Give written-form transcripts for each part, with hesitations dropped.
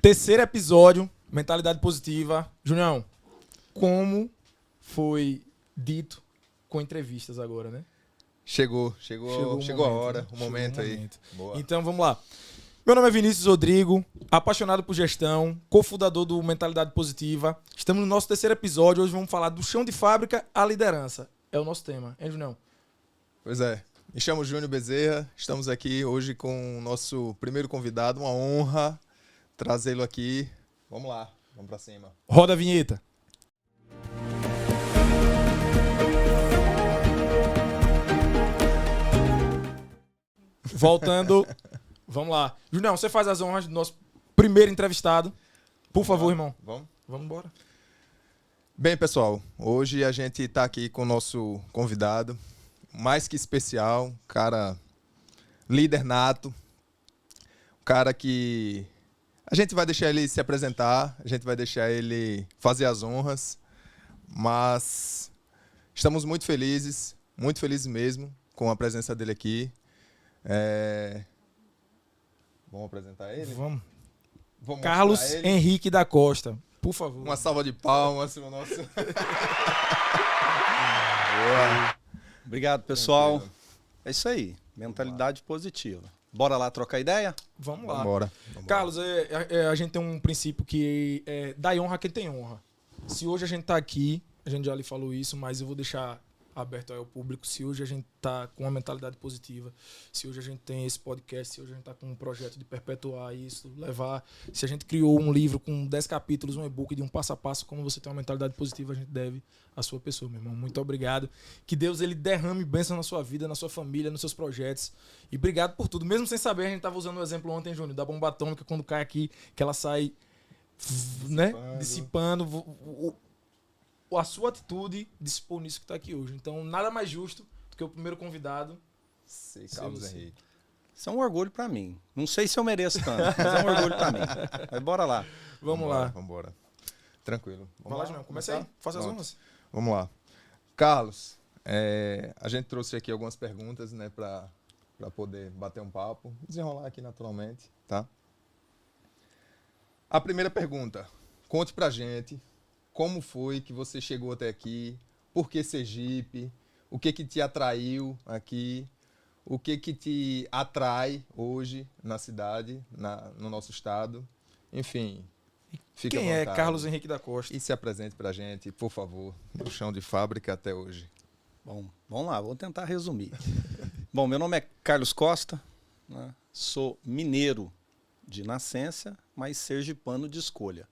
Terceiro episódio, mentalidade positiva. Junião, como foi dito com entrevistas agora, né? Chegou a hora, né? o momento aí. Momento. Boa. Então, vamos lá. Meu nome é Vinícius Rodrigo, apaixonado por gestão, cofundador do Mentalidade Positiva. Estamos no nosso terceiro episódio. Hoje vamos falar do chão de fábrica à liderança. É o nosso tema, hein, Junião? Pois é. Me chamo Júnior Bezerra. Estamos aqui hoje com o nosso primeiro convidado. Uma honra trazê-lo aqui. Vamos lá, vamos pra cima. Roda a vinheta. Voltando, vamos lá. Junião, você faz as honras do nosso primeiro entrevistado. Por favor, irmão. Vamos? Vamos embora. Bem, pessoal, hoje a gente está aqui com o nosso convidado, mais que especial, cara líder nato, cara que a gente vai deixar ele se apresentar, a gente vai deixar ele fazer as honras, mas estamos muito felizes mesmo com a presença dele aqui. Vamos apresentar ele? Vamos. Vamos Carlos mostrar ele? Henrique da Costa, por favor. Uma salva de palmas pro nosso... Obrigado, pessoal. É isso aí, mentalidade positiva. Bora lá trocar ideia? Vamos lá. Vambora. Carlos, a gente tem um princípio que é dá honra a quem tem honra. Se hoje a gente tá aqui, a gente já lhe falou isso, mas eu vou deixar aberto aí ao público. Se hoje a gente tá com uma mentalidade positiva, se hoje a gente tem esse podcast, se hoje a gente tá com um projeto de perpetuar isso, levar... Se a gente criou um livro com 10 capítulos, um e-book de um passo a passo, como você tem uma mentalidade positiva, a gente deve à sua pessoa, meu irmão. Muito obrigado. Que Deus ele derrame bênção na sua vida, na sua família, nos seus projetos. E obrigado por tudo. Mesmo sem saber, a gente tava usando o exemplo ontem, Júnior, da bomba atômica, quando cai aqui, que ela sai dissipando. A sua atitude dissipou nisso que está aqui hoje. Então, nada mais justo do que o primeiro convidado. Carlos Henrique. Isso é um orgulho pra mim. Não sei se eu mereço tanto, mas é um orgulho pra mim. Mas bora lá. Vamos lá. Vambora. Tranquilo. Vai lá, João. Começa aí. Faça as honras. Vamos lá. Carlos, a gente trouxe aqui algumas perguntas, né, para poder bater um papo, desenrolar aqui naturalmente, tá? A primeira pergunta. Conte pra gente como foi que você chegou até aqui, por que Sergipe, o que te atraiu aqui, o que te atrai hoje na cidade, no nosso estado, enfim, fique à Quem é vontade. Carlos Henrique da Costa? E se apresente pra gente, por favor, do chão de fábrica até hoje. Bom, vamos lá, vou tentar resumir. Bom, meu nome é Carlos Costa, né? Sou mineiro de nascença, mas sergipano de escolha.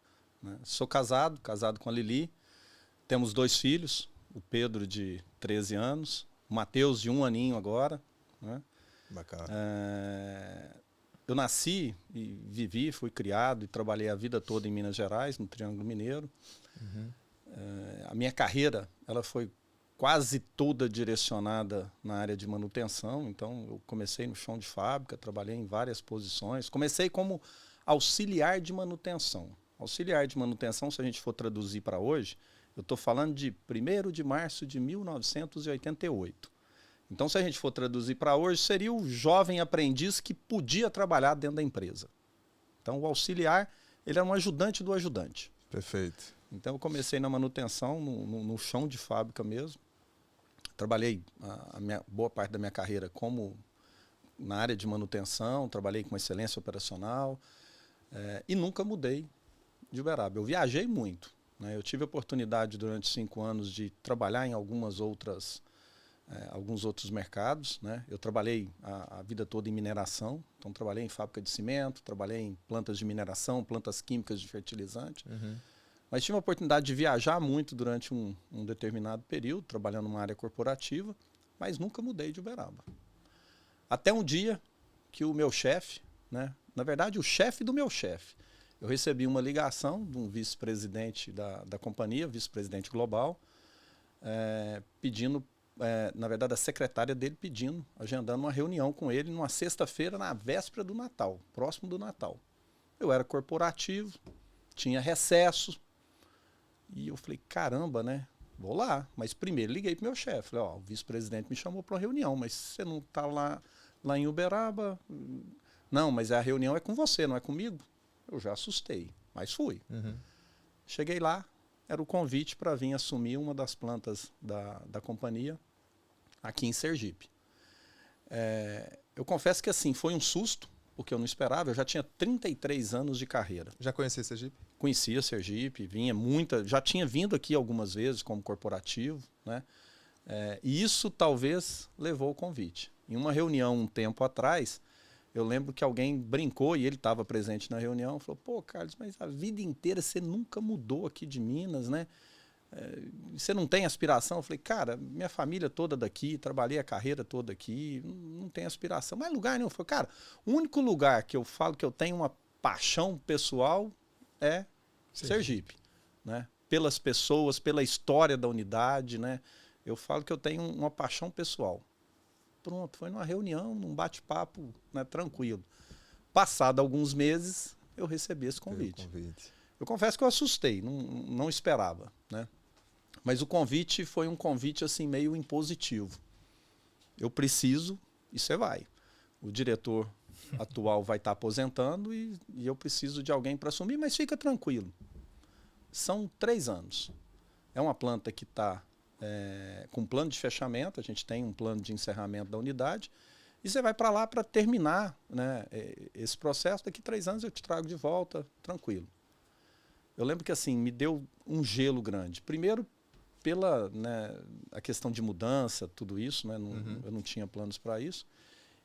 Sou casado com a Lili, temos 2 filhos, o Pedro de 13 anos, o Matheus de 1 aninho agora. Né? Bacana. Eu nasci e vivi, fui criado e trabalhei a vida toda em Minas Gerais, no Triângulo Mineiro. Uhum. A minha carreira ela foi quase toda direcionada na área de manutenção, então eu comecei no chão de fábrica, trabalhei em várias posições, comecei como auxiliar de manutenção. Auxiliar de manutenção, se a gente for traduzir para hoje, eu estou falando de 1º de março de 1988. Então, se a gente for traduzir para hoje, seria o jovem aprendiz que podia trabalhar dentro da empresa. Então, o auxiliar, ele era um ajudante do ajudante. Perfeito. Então, eu comecei na manutenção, no chão de fábrica mesmo. Trabalhei boa parte da minha carreira na área de manutenção, trabalhei com excelência operacional e nunca mudei de Uberaba. Eu viajei muito, né? Eu tive a oportunidade durante 5 anos de trabalhar em alguns outros mercados, né? Eu trabalhei a vida toda em mineração, então trabalhei em fábrica de cimento, trabalhei em plantas de mineração, plantas químicas de fertilizante, mas tive a oportunidade de viajar muito durante um determinado período, trabalhando numa área corporativa, mas nunca mudei de Uberaba. Até um dia que o meu chefe, né? Na verdade o chefe do meu chefe, eu recebi uma ligação de um vice-presidente da companhia, vice-presidente global, pedindo, na verdade a secretária dele pedindo, agendando uma reunião com ele numa sexta-feira, na véspera do Natal, próximo do Natal. Eu era corporativo, tinha recesso, e eu falei, caramba, né? Vou lá. Mas primeiro liguei pro meu chefe, falei, o vice-presidente me chamou para uma reunião, mas você não está lá em Uberaba? Não, mas a reunião é com você, não é comigo? Eu já assustei, mas fui. Uhum. Cheguei lá, era o convite para vir assumir uma das plantas da companhia aqui em Sergipe. Eu confesso que assim, foi um susto, porque eu não esperava. Eu já tinha 33 anos de carreira. Já conhecia Sergipe? Conhecia Sergipe, já tinha vindo aqui algumas vezes como corporativo, né? E isso talvez levou o convite. Em uma reunião um tempo atrás, eu lembro que alguém brincou, e ele estava presente na reunião, falou: pô, Carlos, mas a vida inteira você nunca mudou aqui de Minas, né? Você não tem aspiração? Eu falei: cara, minha família toda daqui, trabalhei a carreira toda aqui, não tem aspiração. Mas lugar nenhum. Eu falei: cara, o único lugar que eu falo que eu tenho uma paixão pessoal é Sergipe, né? Pelas pessoas, pela história da unidade, né? Eu falo que eu tenho uma paixão pessoal. Pronto, foi numa reunião, num bate-papo, né, tranquilo. Passado alguns meses, eu recebi esse convite. Eu confesso que eu assustei, não esperava, né? Mas o convite foi um convite assim meio impositivo. Eu preciso e você vai. O diretor atual vai estar aposentando e eu preciso de alguém para assumir, mas fica tranquilo. São 3 anos. É uma planta que está com plano de fechamento, a gente tem um plano de encerramento da unidade, e você vai para lá para terminar, né, esse processo. Daqui 3 anos eu te trago de volta, tranquilo. Eu lembro que assim, me deu um gelo grande. Primeiro, pela, né, a questão de mudança, tudo isso, né, eu não tinha planos para isso.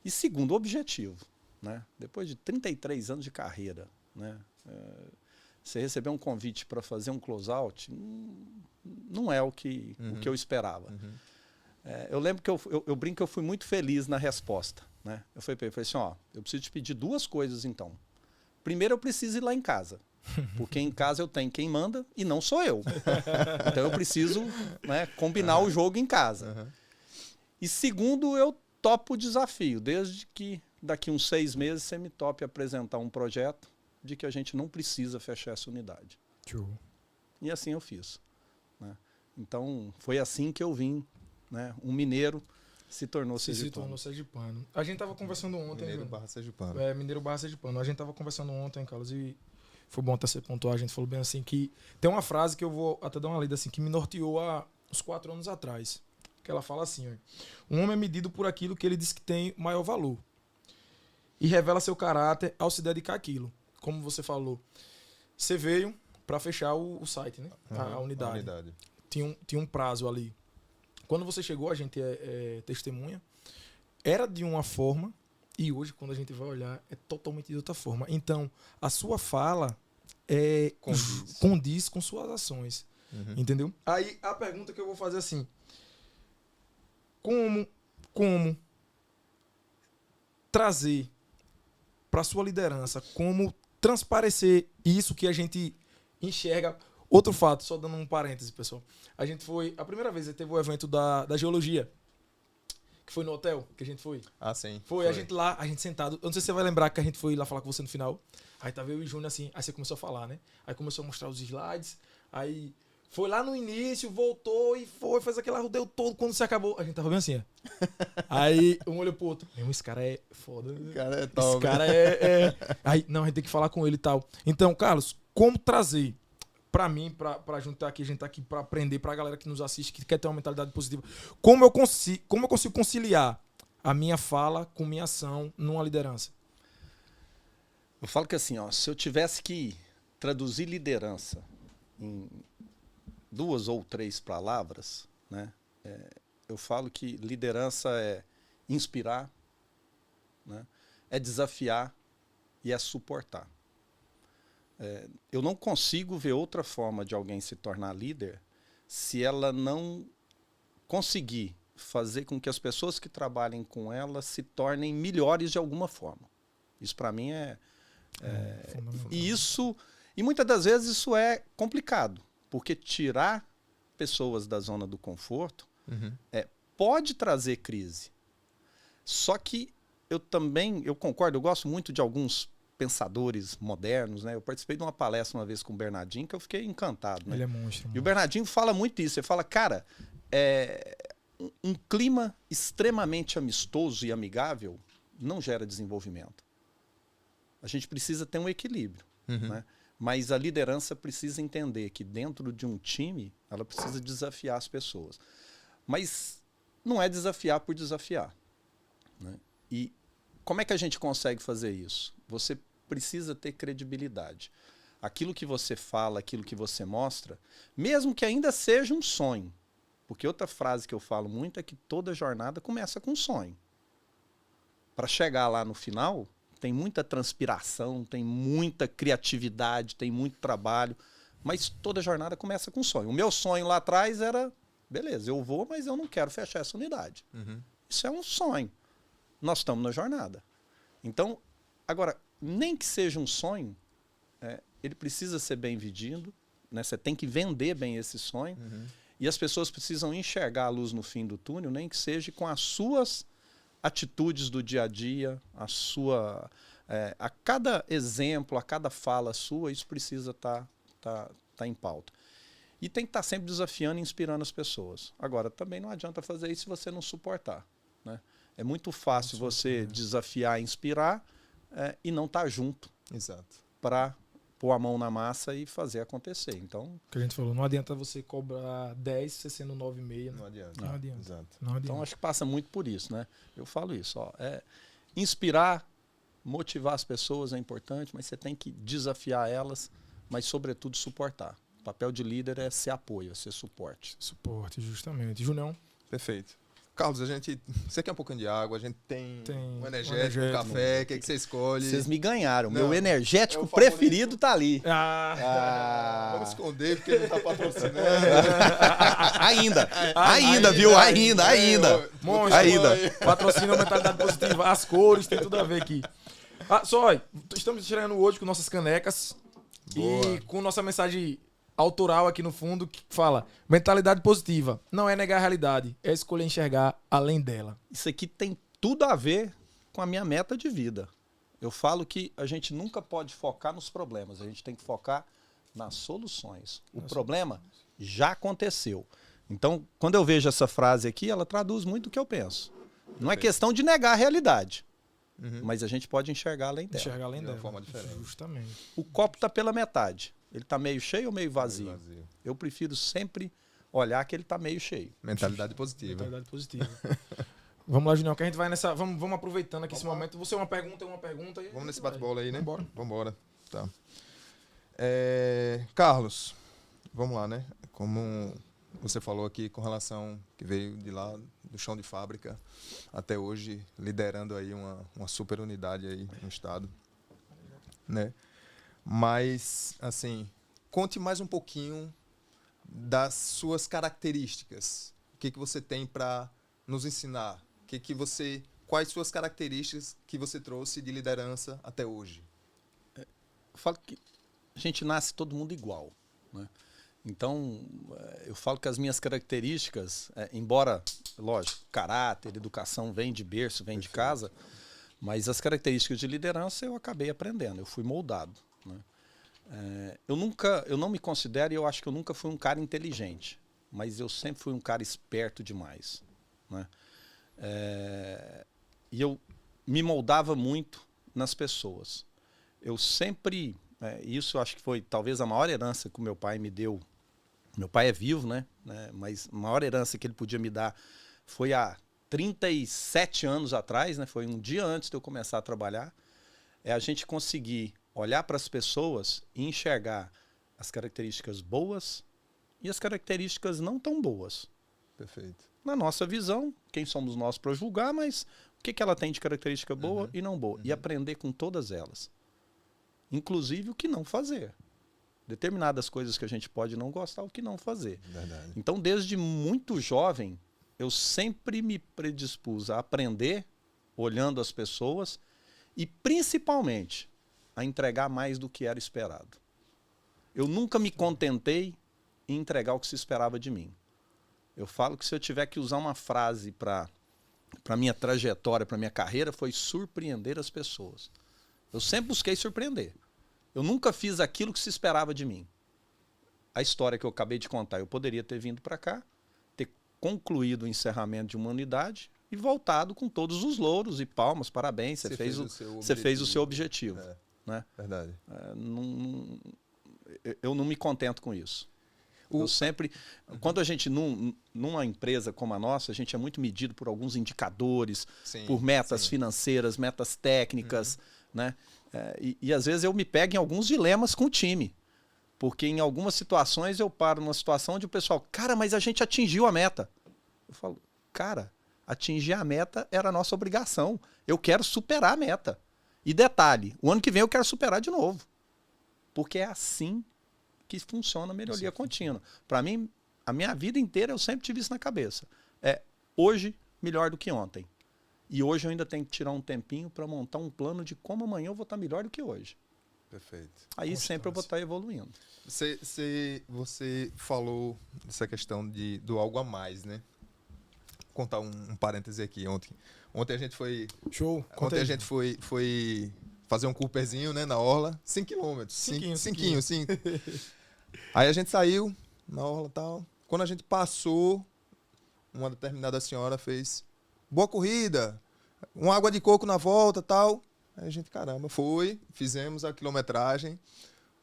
E segundo, o objetivo. Né? Depois de 33 anos de carreira, né, você receber um convite para fazer um close-out não é o que eu esperava. Eu lembro que eu brinco que eu fui muito feliz na resposta. Né? Eu falei assim: ó, eu preciso te pedir 2 coisas então. Primeiro, eu preciso ir lá em casa. Porque em casa eu tenho quem manda e não sou eu. Então eu preciso, né, combinar o jogo em casa. E segundo, eu topo o desafio, desde que daqui uns 6 meses você me tope apresentar um projeto de que a gente não precisa fechar essa unidade. E assim eu fiz. Né? Então foi assim que eu vim, né? Um mineiro se tornou sergipano. A gente estava conversando ontem. Mineiro barra sergipano. Mineiro barra sergipano. A gente estava conversando ontem, Carlos, e foi bom até você pontuar. A gente falou bem assim que tem uma frase que eu vou até dar uma lida assim, que me norteou há uns 4 anos atrás. Que ela fala assim: ó, um homem é medido por aquilo que ele diz que tem maior valor e revela seu caráter ao se dedicar àquilo. Como você falou, você veio para fechar o site, né? A unidade. Tinha um prazo ali. Quando você chegou, a gente é testemunha, era de uma forma, e hoje, quando a gente vai olhar, é totalmente de outra forma. Então, a sua fala condiz com suas ações. Entendeu? Aí, a pergunta que eu vou fazer é assim: como trazer para sua liderança, como transparecer isso que a gente enxerga. Outro fato, só dando um parêntese, pessoal. A gente foi, a primeira vez, teve o evento da geologia, que foi no hotel, que a gente foi. Ah, sim. Foi. A gente lá, a gente sentado. Eu não sei se você vai lembrar que a gente foi lá falar com você no final. Aí tava eu e o Júnior assim, aí você começou a falar, né? Aí começou a mostrar os slides, aí foi lá no início, voltou e fez aquele arrudeio todo. Quando você acabou, a gente tava bem assim, ó. Aí um olhou pro outro. Esse cara é foda. O cara é top. Esse cara é... Aí, não, a gente tem que falar com ele e tal. Então, Carlos, como trazer pra mim, pra juntar aqui, a gente tá aqui pra aprender, pra galera que nos assiste, que quer ter uma mentalidade positiva. Como eu consigo conciliar a minha fala com minha ação numa liderança? Eu falo que assim, ó, se eu tivesse que traduzir liderança em 2 ou 3 palavras, né, eu falo que liderança é inspirar, né, é desafiar e é suportar. Eu não consigo ver outra forma de alguém se tornar líder se ela não conseguir fazer com que as pessoas que trabalhem com ela se tornem melhores de alguma forma. Isso para mim e muitas das vezes isso é complicado, porque tirar pessoas da zona do conforto pode trazer crise. Só que eu concordo, eu gosto muito de alguns pensadores modernos, né? Eu participei de uma palestra uma vez com o Bernardinho que eu fiquei encantado. Né? Ele é monstro. E o Bernardinho fala muito isso. Ele fala, cara, um clima extremamente amistoso e amigável não gera desenvolvimento. A gente precisa ter um equilíbrio. né? Mas a liderança precisa entender que dentro de um time, ela precisa desafiar as pessoas. Mas não é desafiar por desafiar, né? E como é que a gente consegue fazer isso? Você precisa ter credibilidade. Aquilo que você fala, aquilo que você mostra, mesmo que ainda seja um sonho. Porque outra frase que eu falo muito é que toda jornada começa com um sonho. Para chegar lá no final, tem muita transpiração, tem muita criatividade, tem muito trabalho, mas toda jornada começa com um sonho. O meu sonho lá atrás era, beleza, eu vou, mas eu não quero fechar essa unidade. Isso é um sonho. Nós estamos na jornada. Então, agora, nem que seja um sonho, ele precisa ser bem vendido, né? Você tem que vender bem esse sonho, e as pessoas precisam enxergar a luz no fim do túnel, nem que seja com as suas atitudes do dia a dia, a cada exemplo, a cada fala sua, isso precisa tá em pauta. E tem que estar sempre desafiando e inspirando as pessoas. Agora, também não adianta fazer isso se você não suportar, né? É muito fácil você desafiar, inspirar e não estar junto para pôr a mão na massa e fazer acontecer. Então, o que a gente falou, não adianta você cobrar 10 você sendo 9,5. Né? Não adianta. Não adianta. Exato. Não adianta. Então, acho que passa muito por isso, né? Eu falo isso, ó, inspirar, motivar as pessoas é importante, mas você tem que desafiar elas, mas, sobretudo, suportar. O papel de líder é ser apoio, é ser suporte. Suporte, justamente. Junião? Perfeito. Carlos, você quer um pouquinho de água? A gente tem um energético, um café, o que você escolhe? Vocês me ganharam. Não, Meu energético preferido tá ali. Vamos esconder porque ele não tá patrocinando. Ainda, viu? Ainda. Monstro, ainda. Patrocina a mentalidade positiva. As cores, tem tudo a ver aqui. Estamos chegando hoje com nossas canecas. Boa. E com nossa mensagem autoral aqui no fundo, que fala: mentalidade positiva não é negar a realidade, é escolher enxergar além dela. Isso aqui tem tudo a ver com a minha meta de vida. Eu falo que a gente nunca pode focar nos problemas, a gente tem que focar nas soluções. O problema já aconteceu. Então, quando eu vejo essa frase aqui, ela traduz muito o que eu penso. Não é questão de negar a realidade, mas a gente pode enxergar além dela. Enxergar além dela. De uma forma diferente. Justamente. O copo está pela metade. Ele está meio cheio ou meio vazio? Eu prefiro sempre olhar que ele está meio cheio. Mentalidade positiva. Mentalidade positiva. Vamos lá, Junião, que a gente vai nessa... Vamos aproveitando aqui esse momento. Você uma pergunta. Vamos nesse bate-bola aí, né? Vambora. Vambora. Tá. Carlos, vamos lá, né? Como você falou aqui com relação que veio de lá, do chão de fábrica, até hoje, liderando aí uma super unidade aí no estado, né? Mas, assim, conte mais um pouquinho das suas características. O que você tem para nos ensinar? Quais suas características que você trouxe de liderança até hoje? Eu falo que a gente nasce todo mundo igual, né? Então, eu falo que as minhas características, embora, lógico, caráter, educação vem de berço, vem de casa, mas as características de liderança eu acabei aprendendo, eu fui moldado, né? Eu não me considero, e eu acho que eu nunca fui um cara inteligente, mas eu sempre fui um cara esperto demais, né? E eu me moldava muito nas pessoas. Eu sempre, isso eu acho que foi talvez a maior herança que o meu pai me deu. Meu pai é vivo, né? Mas a maior herança que ele podia me dar foi há 37 anos atrás, né? Foi um dia antes de eu começar a trabalhar. É a gente conseguir olhar para as pessoas e enxergar as características boas e as características não tão boas. Perfeito. Na nossa visão, quem somos nós para julgar, mas o que ela tem de característica boa e não boa. E aprender com todas elas. Inclusive o que não fazer. Determinadas coisas que a gente pode não gostar, o que não fazer. Verdade. Então, desde muito jovem, eu sempre me predispus a aprender, olhando as pessoas, e principalmente a entregar mais do que era esperado. Eu nunca me contentei em entregar o que se esperava de mim. Eu falo que se eu tiver que usar uma frase para minha trajetória, para minha carreira, foi surpreender as pessoas. Eu sempre busquei surpreender. Eu nunca fiz aquilo que se esperava de mim. A história que eu acabei de contar, eu poderia ter vindo para cá, ter concluído o encerramento de uma unidade e voltado com todos os louros e palmas, parabéns, você fez o seu objetivo. né? Verdade. Eu não me contento com isso. Eu sempre, quando a gente, numa empresa como a nossa, a gente é muito medido por alguns indicadores, por metas financeiras, metas técnicas, né? E às vezes eu me pego em alguns dilemas com o time. Porque em algumas situações eu paro numa situação onde o pessoal, cara, mas a gente atingiu a meta. Eu falo, cara, atingir a meta era a nossa obrigação. Eu quero superar a meta. E detalhe, o ano que vem eu quero superar de novo. Porque é assim que funciona a melhoria contínua. Para mim, a minha vida inteira eu sempre tive isso na cabeça. Hoje melhor do que ontem. E hoje eu ainda tenho que tirar um tempinho para montar um plano de como amanhã eu vou estar melhor do que hoje. Perfeito. Aí sempre eu vou estar evoluindo. Você falou dessa questão do algo a mais, né? Vou contar um parêntese aqui. Ontem a gente foi... Show. Ontem a gente foi fazer um Cooperzinho, né, na orla. 5 quilômetros. 5. Aí a gente saiu na orla e tal. Quando a gente passou, uma determinada senhora fez: boa corrida, uma água de coco na volta e tal. Aí a gente, caramba, fizemos a quilometragem.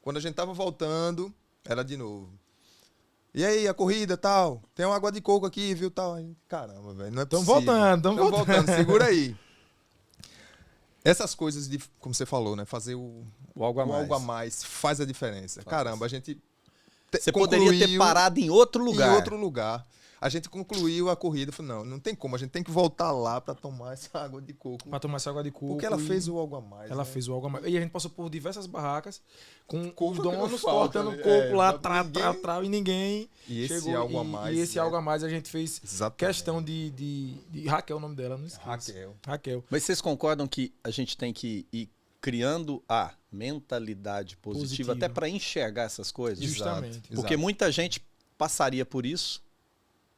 Quando a gente tava voltando, ela de novo: e aí, a corrida e tal? Tem uma água de coco aqui, viu? Tal. Aí, caramba, velho, não é possível. Tamo voltando, segura aí. Essas coisas, como você falou, né? Fazer o algo a mais faz a diferença. Caramba, a gente... Você poderia ter parado em outro lugar. Em outro lugar. A gente concluiu a corrida. Falei, não tem como. A gente tem que voltar lá para tomar essa água de coco. Para tomar essa água de coco. Porque ela fez o algo a mais. Ela fez o algo a mais. E a gente passou por diversas barracas com os donos falta, cortando coco lá, e ninguém e chegou. Esse algo a mais. E esse algo a mais a gente fez. Exatamente. Questão de Raquel, o nome dela, não esqueça. Raquel. Mas vocês concordam que a gente tem que ir criando a mentalidade positiva. Até para enxergar essas coisas? Justamente. Porque muita gente passaria por isso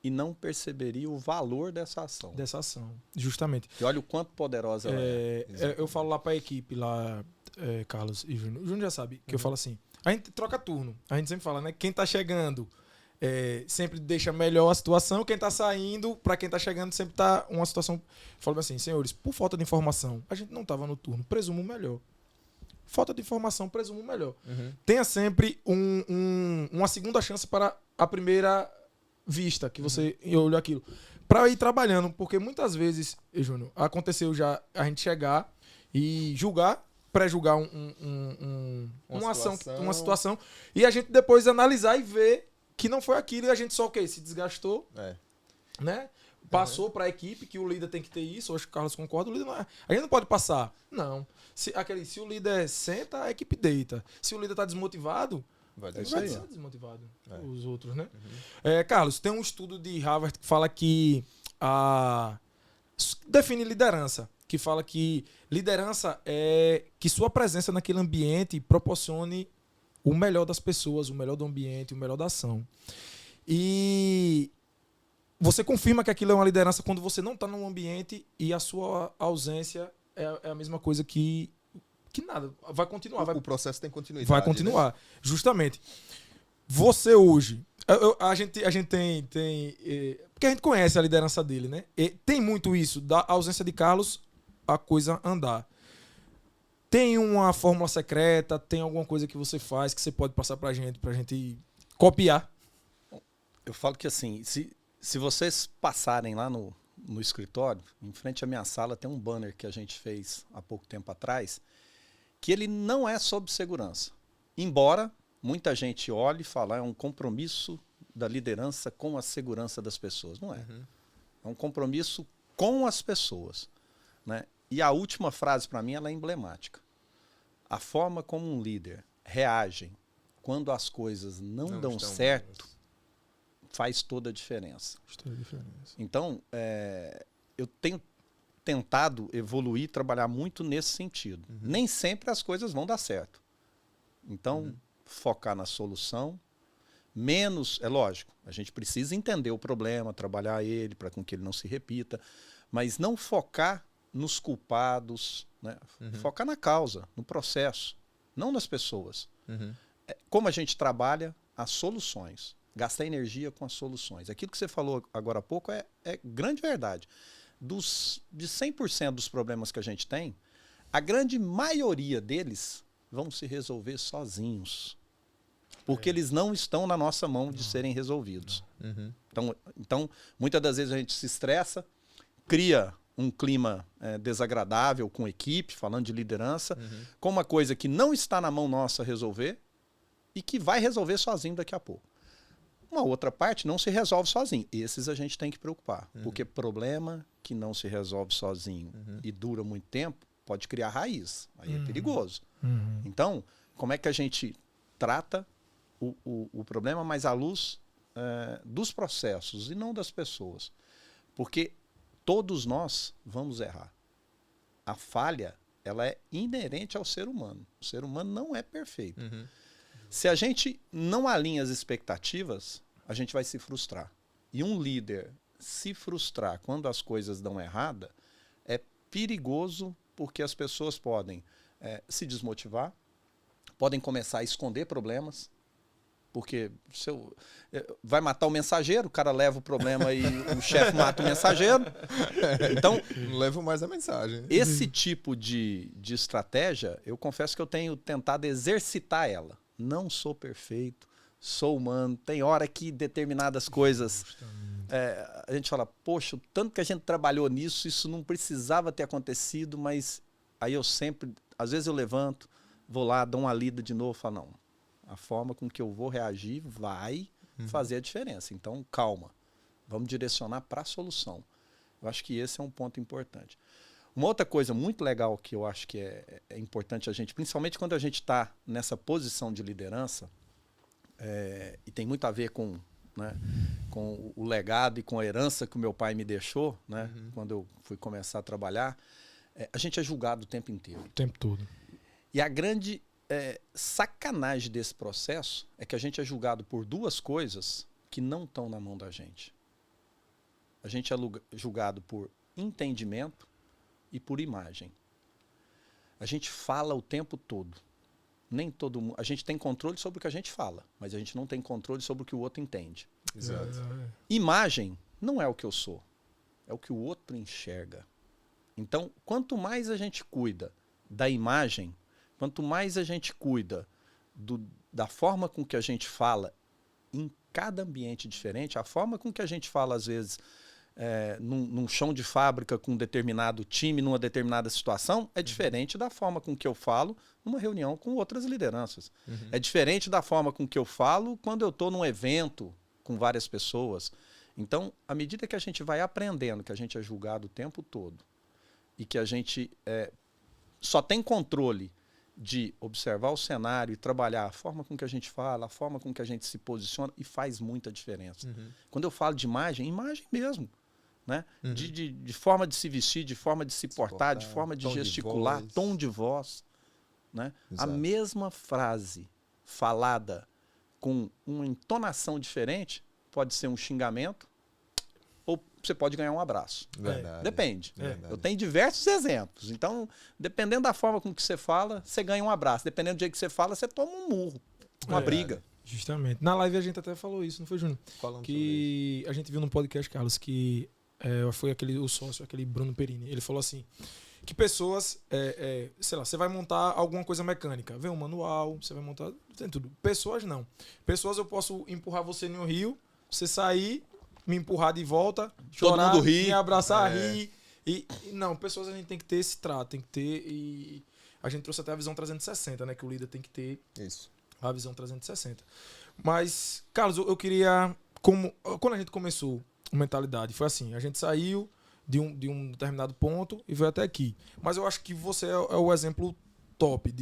e não perceberia o valor dessa ação. Justamente. E olha o quanto poderosa ela é. Eu falo lá para a equipe, lá, Carlos e Júnior. O Júnior já sabe que eu falo assim, a gente troca turno. A gente sempre fala, né? Quem tá chegando sempre deixa melhor a situação. Quem tá saindo, para quem tá chegando, sempre tá uma situação... Falo assim, senhores, por falta de informação, a gente não tava no turno, presumo melhor. Falta de informação, presumo melhor. Tenha sempre uma segunda chance para a primeira vista que você olhou aquilo. Para ir trabalhando, porque muitas vezes, Júnior, aconteceu já a gente chegar e pré-julgar uma situação, e a gente depois analisar e ver que não foi aquilo, e a gente só se desgastou, né? Passou para a equipe que o líder tem que ter isso. Hoje o Carlos concorda, o líder não é. A gente não pode passar. Não. Se o líder senta, a equipe deita. Se o líder está desmotivado, vai ser desmotivado. Os outros, né? Carlos, tem um estudo de Harvard que fala que define liderança. Que fala que liderança é que sua presença naquele ambiente proporcione o melhor das pessoas, o melhor do ambiente, o melhor da ação. E você confirma que aquilo é uma liderança quando você não está num ambiente e a sua ausência é a mesma coisa que nada. Vai continuar. O processo tem continuidade. Vai continuar. Né? Justamente. Você hoje... A gente tem porque a gente conhece a liderança dele, né? E tem muito isso, da ausência de Carlos, a coisa andar. Tem uma fórmula secreta, tem alguma coisa que você faz que você pode passar pra gente copiar? Eu falo que assim, se vocês passarem lá no escritório, em frente à minha sala tem um banner que a gente fez há pouco tempo atrás, que ele não é sobre segurança. Embora muita gente olhe e fale, é um compromisso da liderança com a segurança das pessoas. Não é. É um compromisso com as pessoas, né? E a última frase, para mim, ela é emblemática. A forma como um líder reage quando as coisas não dão certo faz toda a diferença. Então, eu tenho tentado evoluir, trabalhar muito nesse sentido. Nem sempre as coisas vão dar certo. Então, focar na solução, menos... É lógico, a gente precisa entender o problema, trabalhar ele para que ele não se repita, mas não focar nos culpados, né? Focar na causa, no processo, não nas pessoas. Como a gente trabalha as soluções, gastar energia com as soluções. Aquilo que você falou agora há pouco é grande verdade. De 100% dos problemas que a gente tem, a grande maioria deles vão se resolver sozinhos. Porque eles não estão na nossa mão de serem resolvidos. Então, muitas das vezes a gente se estressa, cria um clima desagradável com a equipe, falando de liderança, com uma coisa que não está na mão nossa resolver e que vai resolver sozinho daqui a pouco. Uma outra parte não se resolve sozinho. Esses a gente tem que preocupar. Porque problema que não se resolve sozinho e dura muito tempo, pode criar raiz. Aí é perigoso. Então, como é que a gente trata o problema, mas à luz dos processos e não das pessoas? Porque todos nós vamos errar. A falha, ela é inerente ao ser humano. O ser humano não é perfeito. Se a gente não alinha as expectativas, a gente vai se frustrar. E um líder se frustrar quando as coisas dão errada é perigoso, porque as pessoas podem se desmotivar, podem começar a esconder problemas, porque vai matar o mensageiro, o cara leva o problema e o chefe mata o mensageiro. Então, não levo mais a mensagem. Esse tipo de estratégia, eu confesso que eu tenho tentado exercitar ela. Não sou perfeito, sou humano. Tem hora que determinadas coisas a gente fala, poxa, o tanto que a gente trabalhou nisso, isso não precisava ter acontecido, mas aí eu sempre, às vezes eu levanto, vou lá, dou uma lida de novo, falo, não, a forma com que eu vou reagir vai fazer a diferença. Então, calma, vamos direcionar para a solução. Eu acho que esse é um ponto importante. Uma outra coisa muito legal que eu acho que é importante a gente, principalmente quando a gente está nessa posição de liderança, e tem muito a ver com o legado e com a herança que o meu pai me deixou, quando eu fui começar a trabalhar, a gente é julgado o tempo inteiro. O tempo todo. E a grande sacanagem desse processo é que a gente é julgado por duas coisas que não estão na mão da gente. A gente é julgado por entendimento e por imagem. A gente fala o tempo todo. Nem todo mundo. A gente tem controle sobre o que a gente fala, mas a gente não tem controle sobre o que o outro entende. Exato. Imagem não é o que eu sou, é o que o outro enxerga. Então, quanto mais a gente cuida da imagem, quanto mais a gente cuida da forma com que a gente fala em cada ambiente diferente, a forma com que a gente fala, às vezes, num chão de fábrica com um determinado time, numa determinada situação, é diferente da forma com que eu falo numa reunião com outras lideranças. É diferente da forma com que eu falo quando eu estou num evento com várias pessoas. Então, à medida que a gente vai aprendendo que a gente é julgado o tempo todo e que a gente só tem controle de observar o cenário e trabalhar a forma com que a gente fala, a forma com que a gente se posiciona, e faz muita diferença. Quando eu falo de imagem mesmo. Né? De forma de se vestir, de forma de se portar, de forma de gesticular, tom de voz. Né? A mesma frase falada com uma entonação diferente pode ser um xingamento ou você pode ganhar um abraço. Verdade. Depende. Verdade. Eu tenho diversos exemplos. Então, dependendo da forma com que você fala, você ganha um abraço. Dependendo do jeito que você fala, você toma um murro, uma briga. Justamente. Na live a gente até falou isso, não foi, Júnior? Falando que a gente viu no podcast, Carlos, que foi o sócio, aquele Bruno Perini. Ele falou assim, que pessoas, sei lá, você vai montar alguma coisa mecânica. Vem um manual, você vai montar, tem tudo. Pessoas não. Pessoas eu posso empurrar você no rio, você sair, me empurrar de volta, chorar, todo mundo rir, me abraçar, rir. E não, pessoas a gente tem que ter esse trato, tem que ter. E a gente trouxe até a visão 360, né? Que o líder tem que ter Isso. a visão 360. Mas, Carlos, eu queria. Quando a gente começou a mentalidade, foi assim: a gente saiu de um determinado ponto e veio até aqui. Mas eu acho que você é o exemplo top.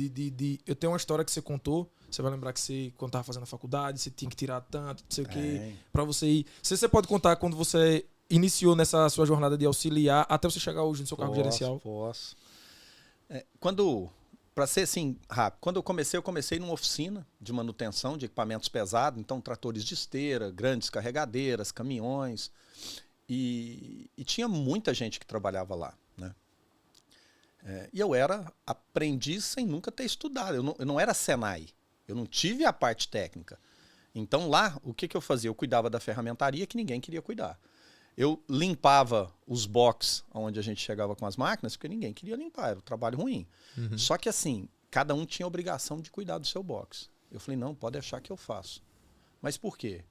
Eu tenho uma história que você contou. Você vai lembrar que você, quando estava fazendo a faculdade, você tinha que tirar tanto, não sei o quê, para você ir. Você pode contar quando você iniciou nessa sua jornada de auxiliar até você chegar hoje no seu cargo gerencial? Posso. Para ser assim, rápido, quando eu comecei numa oficina de manutenção de equipamentos pesados, então tratores de esteira, grandes carregadeiras, caminhões, e tinha muita gente que trabalhava lá, né? E eu era aprendiz sem nunca ter estudado, eu não era Senai, eu não tive a parte técnica. Então lá, o que eu fazia? Eu cuidava da ferramentaria que ninguém queria cuidar. Eu limpava os boxes onde a gente chegava com as máquinas, porque ninguém queria limpar, era um trabalho ruim. Só que assim, cada um tinha a obrigação de cuidar do seu box. Eu falei, não, pode achar que eu faço. Mas por quê?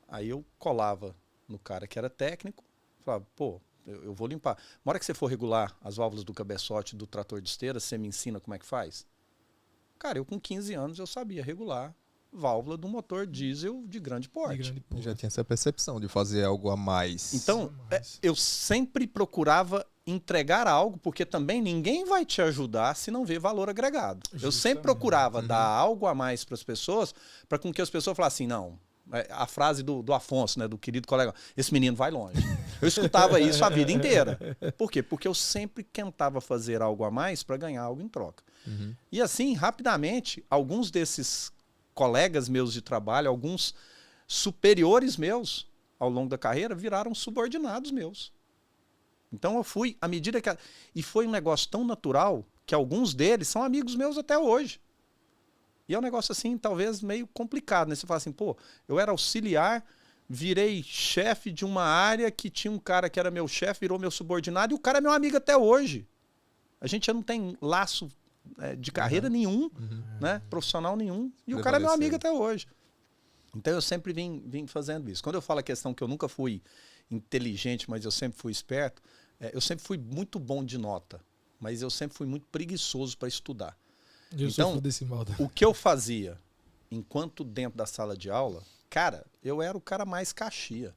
Aí eu colava no cara que era técnico, falava, pô, eu vou limpar. Na hora que você for regular as válvulas do cabeçote do trator de esteira, você me ensina como é que faz? Cara, eu com 15 anos eu sabia regular válvula do motor diesel de grande porte. Já tinha essa percepção de fazer algo a mais. Então, eu sempre procurava entregar algo, porque também ninguém vai te ajudar se não vê valor agregado. Justamente. Eu sempre procurava dar algo a mais para as pessoas, para com que as pessoas falassem, não, a frase do Afonso, né, do querido colega, esse menino vai longe. Eu escutava isso a vida inteira. Por quê? Porque eu sempre tentava fazer algo a mais para ganhar algo em troca. E assim, rapidamente, alguns desses colegas meus de trabalho, alguns superiores meus, ao longo da carreira, viraram subordinados meus. Então eu fui, à medida que... E foi um negócio tão natural que alguns deles são amigos meus até hoje. E é um negócio assim, talvez meio complicado, né? Você fala assim, pô, eu era auxiliar, virei chefe de uma área que tinha um cara que era meu chefe, virou meu subordinado, e o cara é meu amigo até hoje. A gente já não tem laço de carreira nenhum, né? Profissional nenhum, e o cara é meu amigo até hoje. Então eu sempre vim fazendo isso. Quando eu falo a questão que eu nunca fui inteligente, mas eu sempre fui esperto, eu sempre fui muito bom de nota, mas eu sempre fui muito preguiçoso para estudar. Então, o que eu fazia enquanto dentro da sala de aula, cara, eu era o cara mais caxia.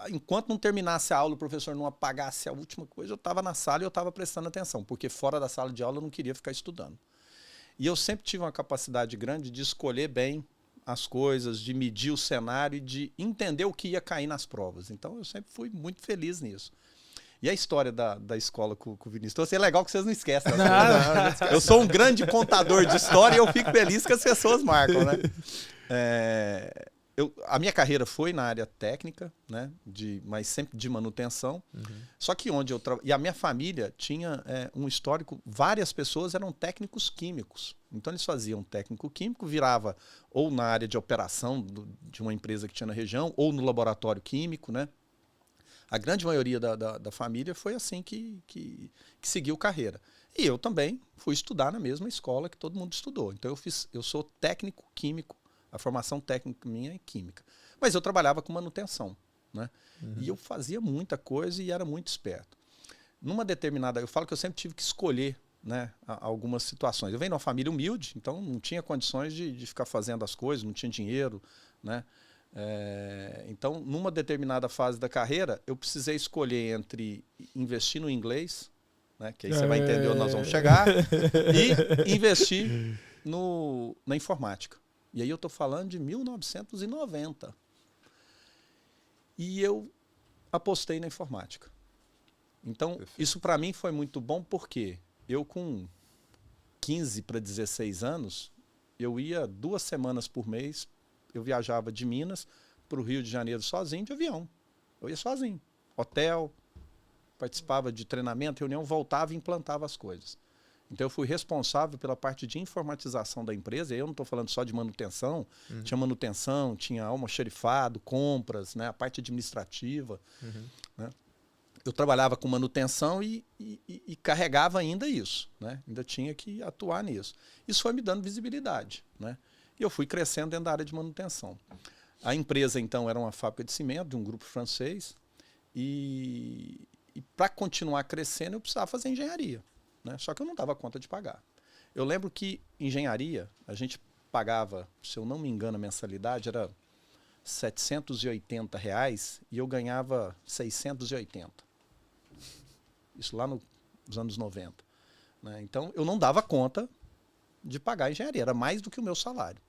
Enquanto não terminasse a aula, o professor não apagasse a última coisa, eu estava na sala e eu estava prestando atenção, porque fora da sala de aula eu não queria ficar estudando. E eu sempre tive uma capacidade grande de escolher bem as coisas, de medir o cenário e de entender o que ia cair nas provas. Então eu sempre fui muito feliz nisso. E a história da escola com o Vinícius, então, assim, é legal que vocês não esquecem. Eu sou um grande contador de história e eu fico feliz que as pessoas marcam, né? A minha carreira foi na área técnica, né? Mas sempre de manutenção. Só que onde eu trabalhei... E a minha família tinha um histórico... Várias pessoas eram técnicos químicos. Então eles faziam técnico químico, virava ou na área de operação de uma empresa que tinha na região, ou no laboratório químico, né? A grande maioria da família foi assim que seguiu carreira. E eu também fui estudar na mesma escola que todo mundo estudou. Então eu sou técnico químico. A formação técnica minha é química. Mas eu trabalhava com manutenção, né? E eu fazia muita coisa e era muito esperto. Numa determinada... Eu falo que eu sempre tive que escolher, né, algumas situações. Eu venho de uma família humilde, então não tinha condições de ficar fazendo as coisas, não tinha dinheiro, né? Então, numa determinada fase da carreira, eu precisei escolher entre investir no inglês, né, que aí você vai entender onde nós vamos chegar, e investir na informática. E aí eu estou falando de 1990. E eu apostei na informática. Então, isso para mim foi muito bom, porque eu com 15 para 16 anos, eu ia 2 semanas por mês, eu viajava de Minas para o Rio de Janeiro sozinho de avião. Eu ia sozinho. Hotel, participava de treinamento, reunião, voltava e implantava as coisas. Então eu fui responsável pela parte de informatização da empresa. E eu não estou falando só de manutenção. Tinha manutenção, tinha almoxarifado, compras, né, a parte administrativa. Né. Eu trabalhava com manutenção e carregava ainda isso, né? Ainda tinha que atuar nisso. Isso foi me dando visibilidade, né? E eu fui crescendo dentro da área de manutenção. A empresa, então, era uma fábrica de cimento, de um grupo francês. E para continuar crescendo, eu precisava fazer engenharia, né? Só que eu não dava conta de pagar. Eu lembro que engenharia, a gente pagava, se eu não me engano, a mensalidade era R$ 780 e eu ganhava 680. Isso lá nos anos 90. Né? Então, eu não dava conta de pagar a engenharia, era mais do que o meu salário.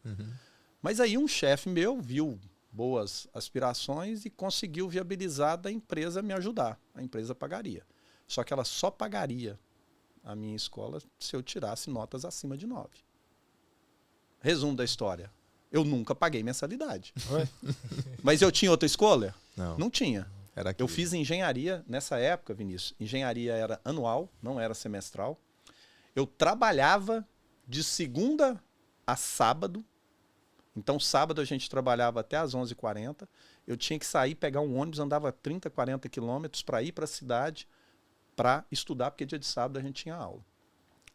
Mas aí um chefe meu viu boas aspirações e conseguiu viabilizar da empresa me ajudar. A empresa pagaria. Só que ela só pagaria a minha escola se eu tirasse notas acima de 9. Resumo da história. Eu nunca paguei mensalidade. Mas eu tinha outra escolha? Não tinha. Eu fiz engenharia nessa época, Vinícius. Engenharia era anual, não era semestral. Eu trabalhava de segunda a sábado. Então, sábado a gente trabalhava até às 11h40. Eu tinha que sair, pegar um ônibus, andava 30, 40 quilômetros para ir para a cidade para estudar, porque dia de sábado a gente tinha aula.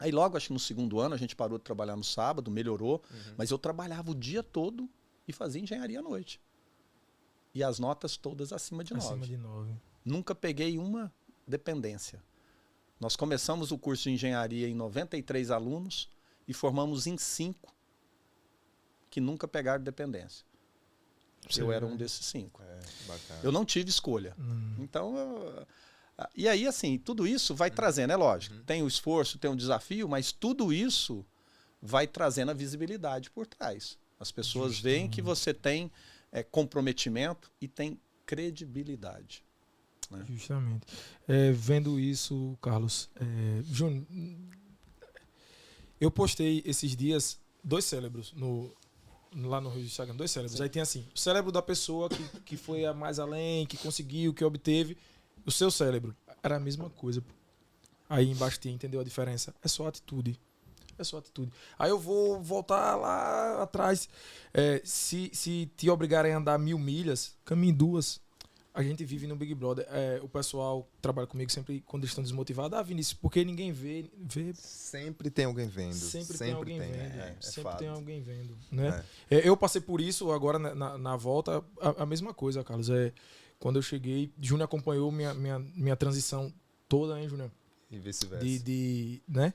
Aí logo, acho que no segundo ano, a gente parou de trabalhar no sábado, melhorou, mas eu trabalhava o dia todo e fazia engenharia à noite. E as notas todas acima de 9. Acima de 9. Nunca peguei uma dependência. Nós começamos o curso de engenharia em 93 alunos e formamos em 5 que nunca pegaram dependência. Eu era um desses 5. Bacana. Eu não tive escolha. Então, e aí, assim, tudo isso vai trazendo, é lógico, tem o esforço, tem o desafio, mas tudo isso vai trazendo a visibilidade por trás. As pessoas veem que você tem comprometimento e tem credibilidade. Né? Justamente. Vendo isso, Carlos, Júnior, eu postei esses dias 2 cérebros lá no Instagram, 2 cérebros. Sim. Aí tem assim, o cérebro da pessoa que foi a mais além, que conseguiu, que obteve. O seu cérebro era a mesma coisa. Aí embaixo tem, entendeu a diferença? É só atitude. É só atitude. Aí eu vou voltar lá atrás. Se te obrigarem a andar 1000 milhas, caminhe 2. A gente vive no Big Brother. O pessoal que trabalha comigo sempre, quando eles estão desmotivados, Vinícius, porque ninguém vê. Sempre tem alguém vendo. Sempre tem alguém vendo. Sempre fato. tem alguém vendo. Né? Eu passei por isso agora na volta. A mesma coisa, Carlos. Quando eu cheguei, Júnior acompanhou minha transição toda, hein, Júnior? E vice-versa. Né?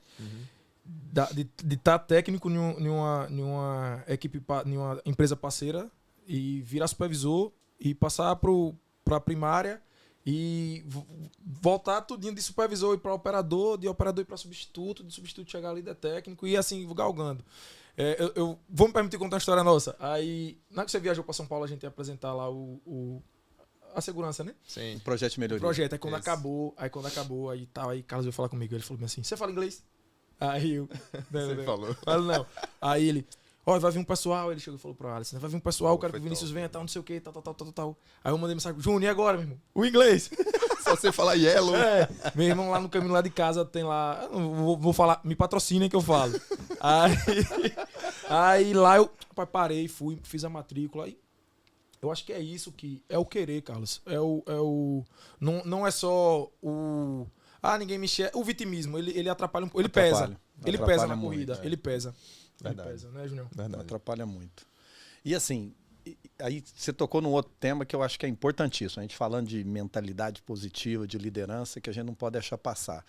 De estar técnico em uma equipe, em uma empresa parceira e virar supervisor e passar para a primária e voltar tudinho de supervisor e para operador, de operador ir para substituto, de substituto chegar a líder técnico e assim galgando. Eu vou me permitir contar uma história nossa. Aí, na que você viajou para São Paulo, a gente ia apresentar lá a segurança, né? Sim. O projeto de melhoria. O projeto. Aí quando acabou, aí Carlos veio falar comigo. Ele falou assim, você fala inglês? Aí eu... Você falou. Falo, não. Aí ele... vai vir um pessoal. Ele chegou e falou pro Alisson, vai vir um pessoal, eu quero que o Vinícius venha, tal, não sei o que, tal. Aí eu mandei mensagem, Júnior, e agora, meu irmão? O inglês. Só você falar yellow. Meu irmão lá no caminho lá de casa tem lá... Eu não vou falar, me patrocinem que eu falo. Aí lá eu parei, fui, fiz a matrícula e eu acho que é isso que é o querer, Carlos. Não é só o... ninguém me enxerga. O vitimismo, ele atrapalha um pouco. Ele pesa. Ele pesa na corrida. Ele pesa. Verdade. Ele pesa, né, Junião? Verdade. Atrapalha muito. E assim, aí você tocou num outro tema que eu acho que é importantíssimo. A gente falando de mentalidade positiva, de liderança, que a gente não pode deixar passar.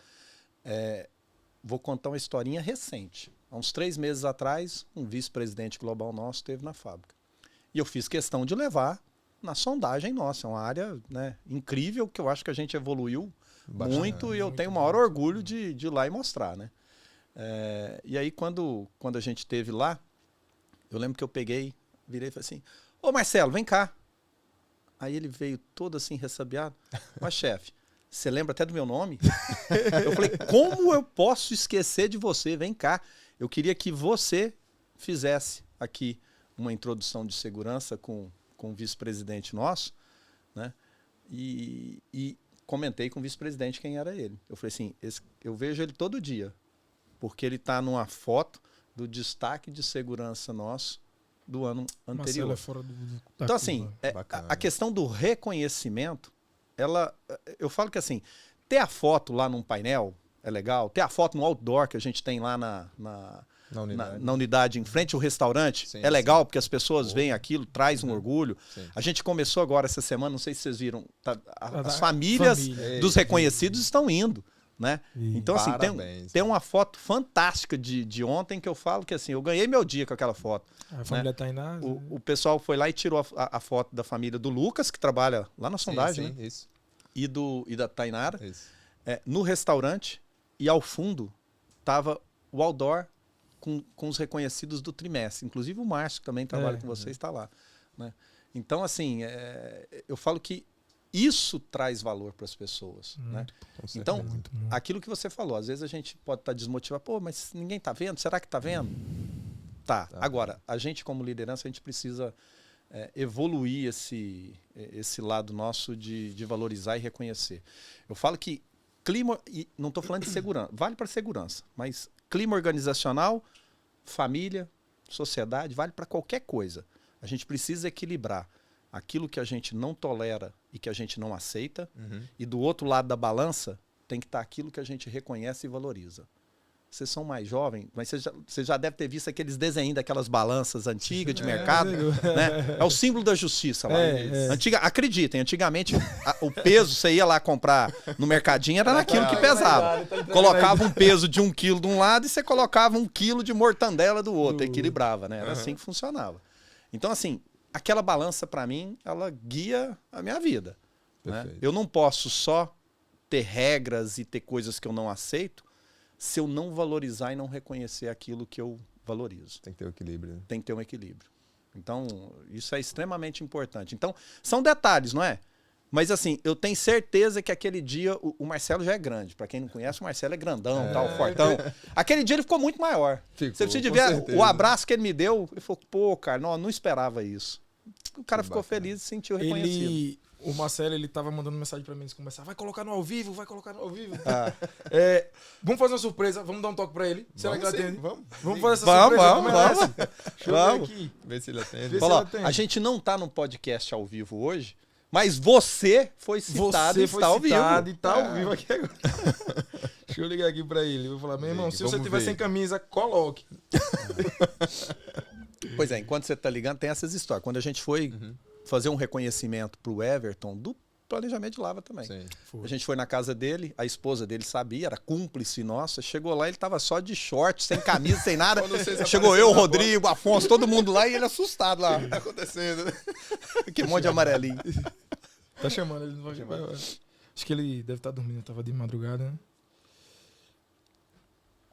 Vou contar uma historinha recente. Há uns 3 meses atrás, um vice-presidente global nosso esteve na fábrica. E eu fiz questão de levar na sondagem nossa. É uma área, né, incrível que eu acho que a gente evoluiu muito e eu tenho o maior orgulho de ir lá e mostrar. Né? E aí, quando a gente esteve lá, eu lembro que eu virei e falei assim, ô Marcelo, vem cá. Aí ele veio todo assim, ressabiado. Mas chefe, você lembra até do meu nome? Eu falei, como eu posso esquecer de você? Vem cá. Eu queria que você fizesse aqui uma introdução de segurança com o vice-presidente nosso, né? E comentei com o vice-presidente quem era ele. Eu falei assim, eu vejo ele todo dia, porque ele está numa foto do destaque de segurança nosso do ano anterior. Marcelo é fora da então, assim, a questão do reconhecimento, eu falo que assim, ter a foto lá num painel é legal, ter a foto no outdoor que a gente tem lá na unidade em frente ao restaurante, sim, é legal, porque as pessoas veem aquilo, traz um orgulho. Sim. A gente começou agora essa semana, não sei se vocês viram, as famílias dos reconhecidos estão indo. Né? Então, assim, tem uma foto fantástica de ontem que eu falo que assim, eu ganhei meu dia com aquela foto. A família Tainá. O pessoal foi lá e tirou a foto da família do Lucas, que trabalha lá na sondagem, sim, né? Isso. E da Tainara, no restaurante, e ao fundo estava o outdoor com os reconhecidos do trimestre. Inclusive o Márcio, que também trabalha com vocês, está lá. Né? Então, assim, eu falo que isso traz valor para as pessoas. Né? Então, aquilo que você falou, às vezes a gente pode estar desmotivado, pô, mas ninguém está vendo? Será que está vendo? Tá. Agora, a gente como liderança, a gente precisa evoluir esse lado nosso de valorizar e reconhecer. Eu falo que clima, e não estou falando de segurança, vale para segurança, mas clima organizacional, família, sociedade, vale para qualquer coisa. A gente precisa equilibrar aquilo que a gente não tolera e que a gente não aceita, e do outro lado da balança tem que estar aquilo que a gente reconhece e valoriza. vocês são mais jovens, mas você já deve ter visto aqueles desenhos daquelas balanças antigas de mercado, né? É o símbolo da justiça lá. Acreditem, antigamente o peso, você ia lá comprar no mercadinho, era naquilo que pesava. Colocava um peso de 1 quilo de um lado e você colocava 1 quilo de mortandela do outro, equilibrava, né? Era assim que funcionava. Então, assim, aquela balança, para mim, ela guia a minha vida. Né? Eu não posso só ter regras e ter coisas que eu não aceito se eu não valorizar e não reconhecer aquilo que eu valorizo. Tem que ter um equilíbrio. Né? Tem que ter um equilíbrio. Então, isso é extremamente importante. Então, são detalhes, não é? Mas, assim, eu tenho certeza que aquele dia o Marcelo já é grande. Para quem não conhece, o Marcelo é grandão, tal, fortão. Aquele dia ele ficou muito maior. Você precisa ver o abraço que ele me deu. Ele falou, pô, cara, não esperava isso. O cara ficou feliz e se sentiu reconhecido. O Marcelo, ele tava mandando mensagem pra mim antes de começar. Vai colocar no ao vivo, vai colocar no ao vivo. Vamos fazer uma surpresa, vamos dar um toque pra ele. Será que ele atende? Vamos fazer essa surpresa. Vamos. Deixa eu ver aqui. Ver se ele atende. A gente não tá no podcast ao vivo hoje, mas você foi citado e está ao vivo. E tá ao vivo aqui agora. Deixa eu ligar aqui pra ele. Eu vou falar, meu irmão, se você tiver sem camisa, coloque. Pois é, enquanto você tá ligando, tem essas histórias. Quando a gente foi fazer um reconhecimento pro Everton, do planejamento de Lava também. A gente foi na casa dele, a esposa dele sabia, era cúmplice nossa. Chegou lá, ele tava só de short, sem camisa, sem nada. Chegou eu, o Rodrigo, Afonso, todo mundo lá e ele assustado lá. O que tá acontecendo, né? Que monte de amarelinho. Tá chamando, ele não vai chamar. Acho que ele deve estar dormindo, tava de madrugada, né?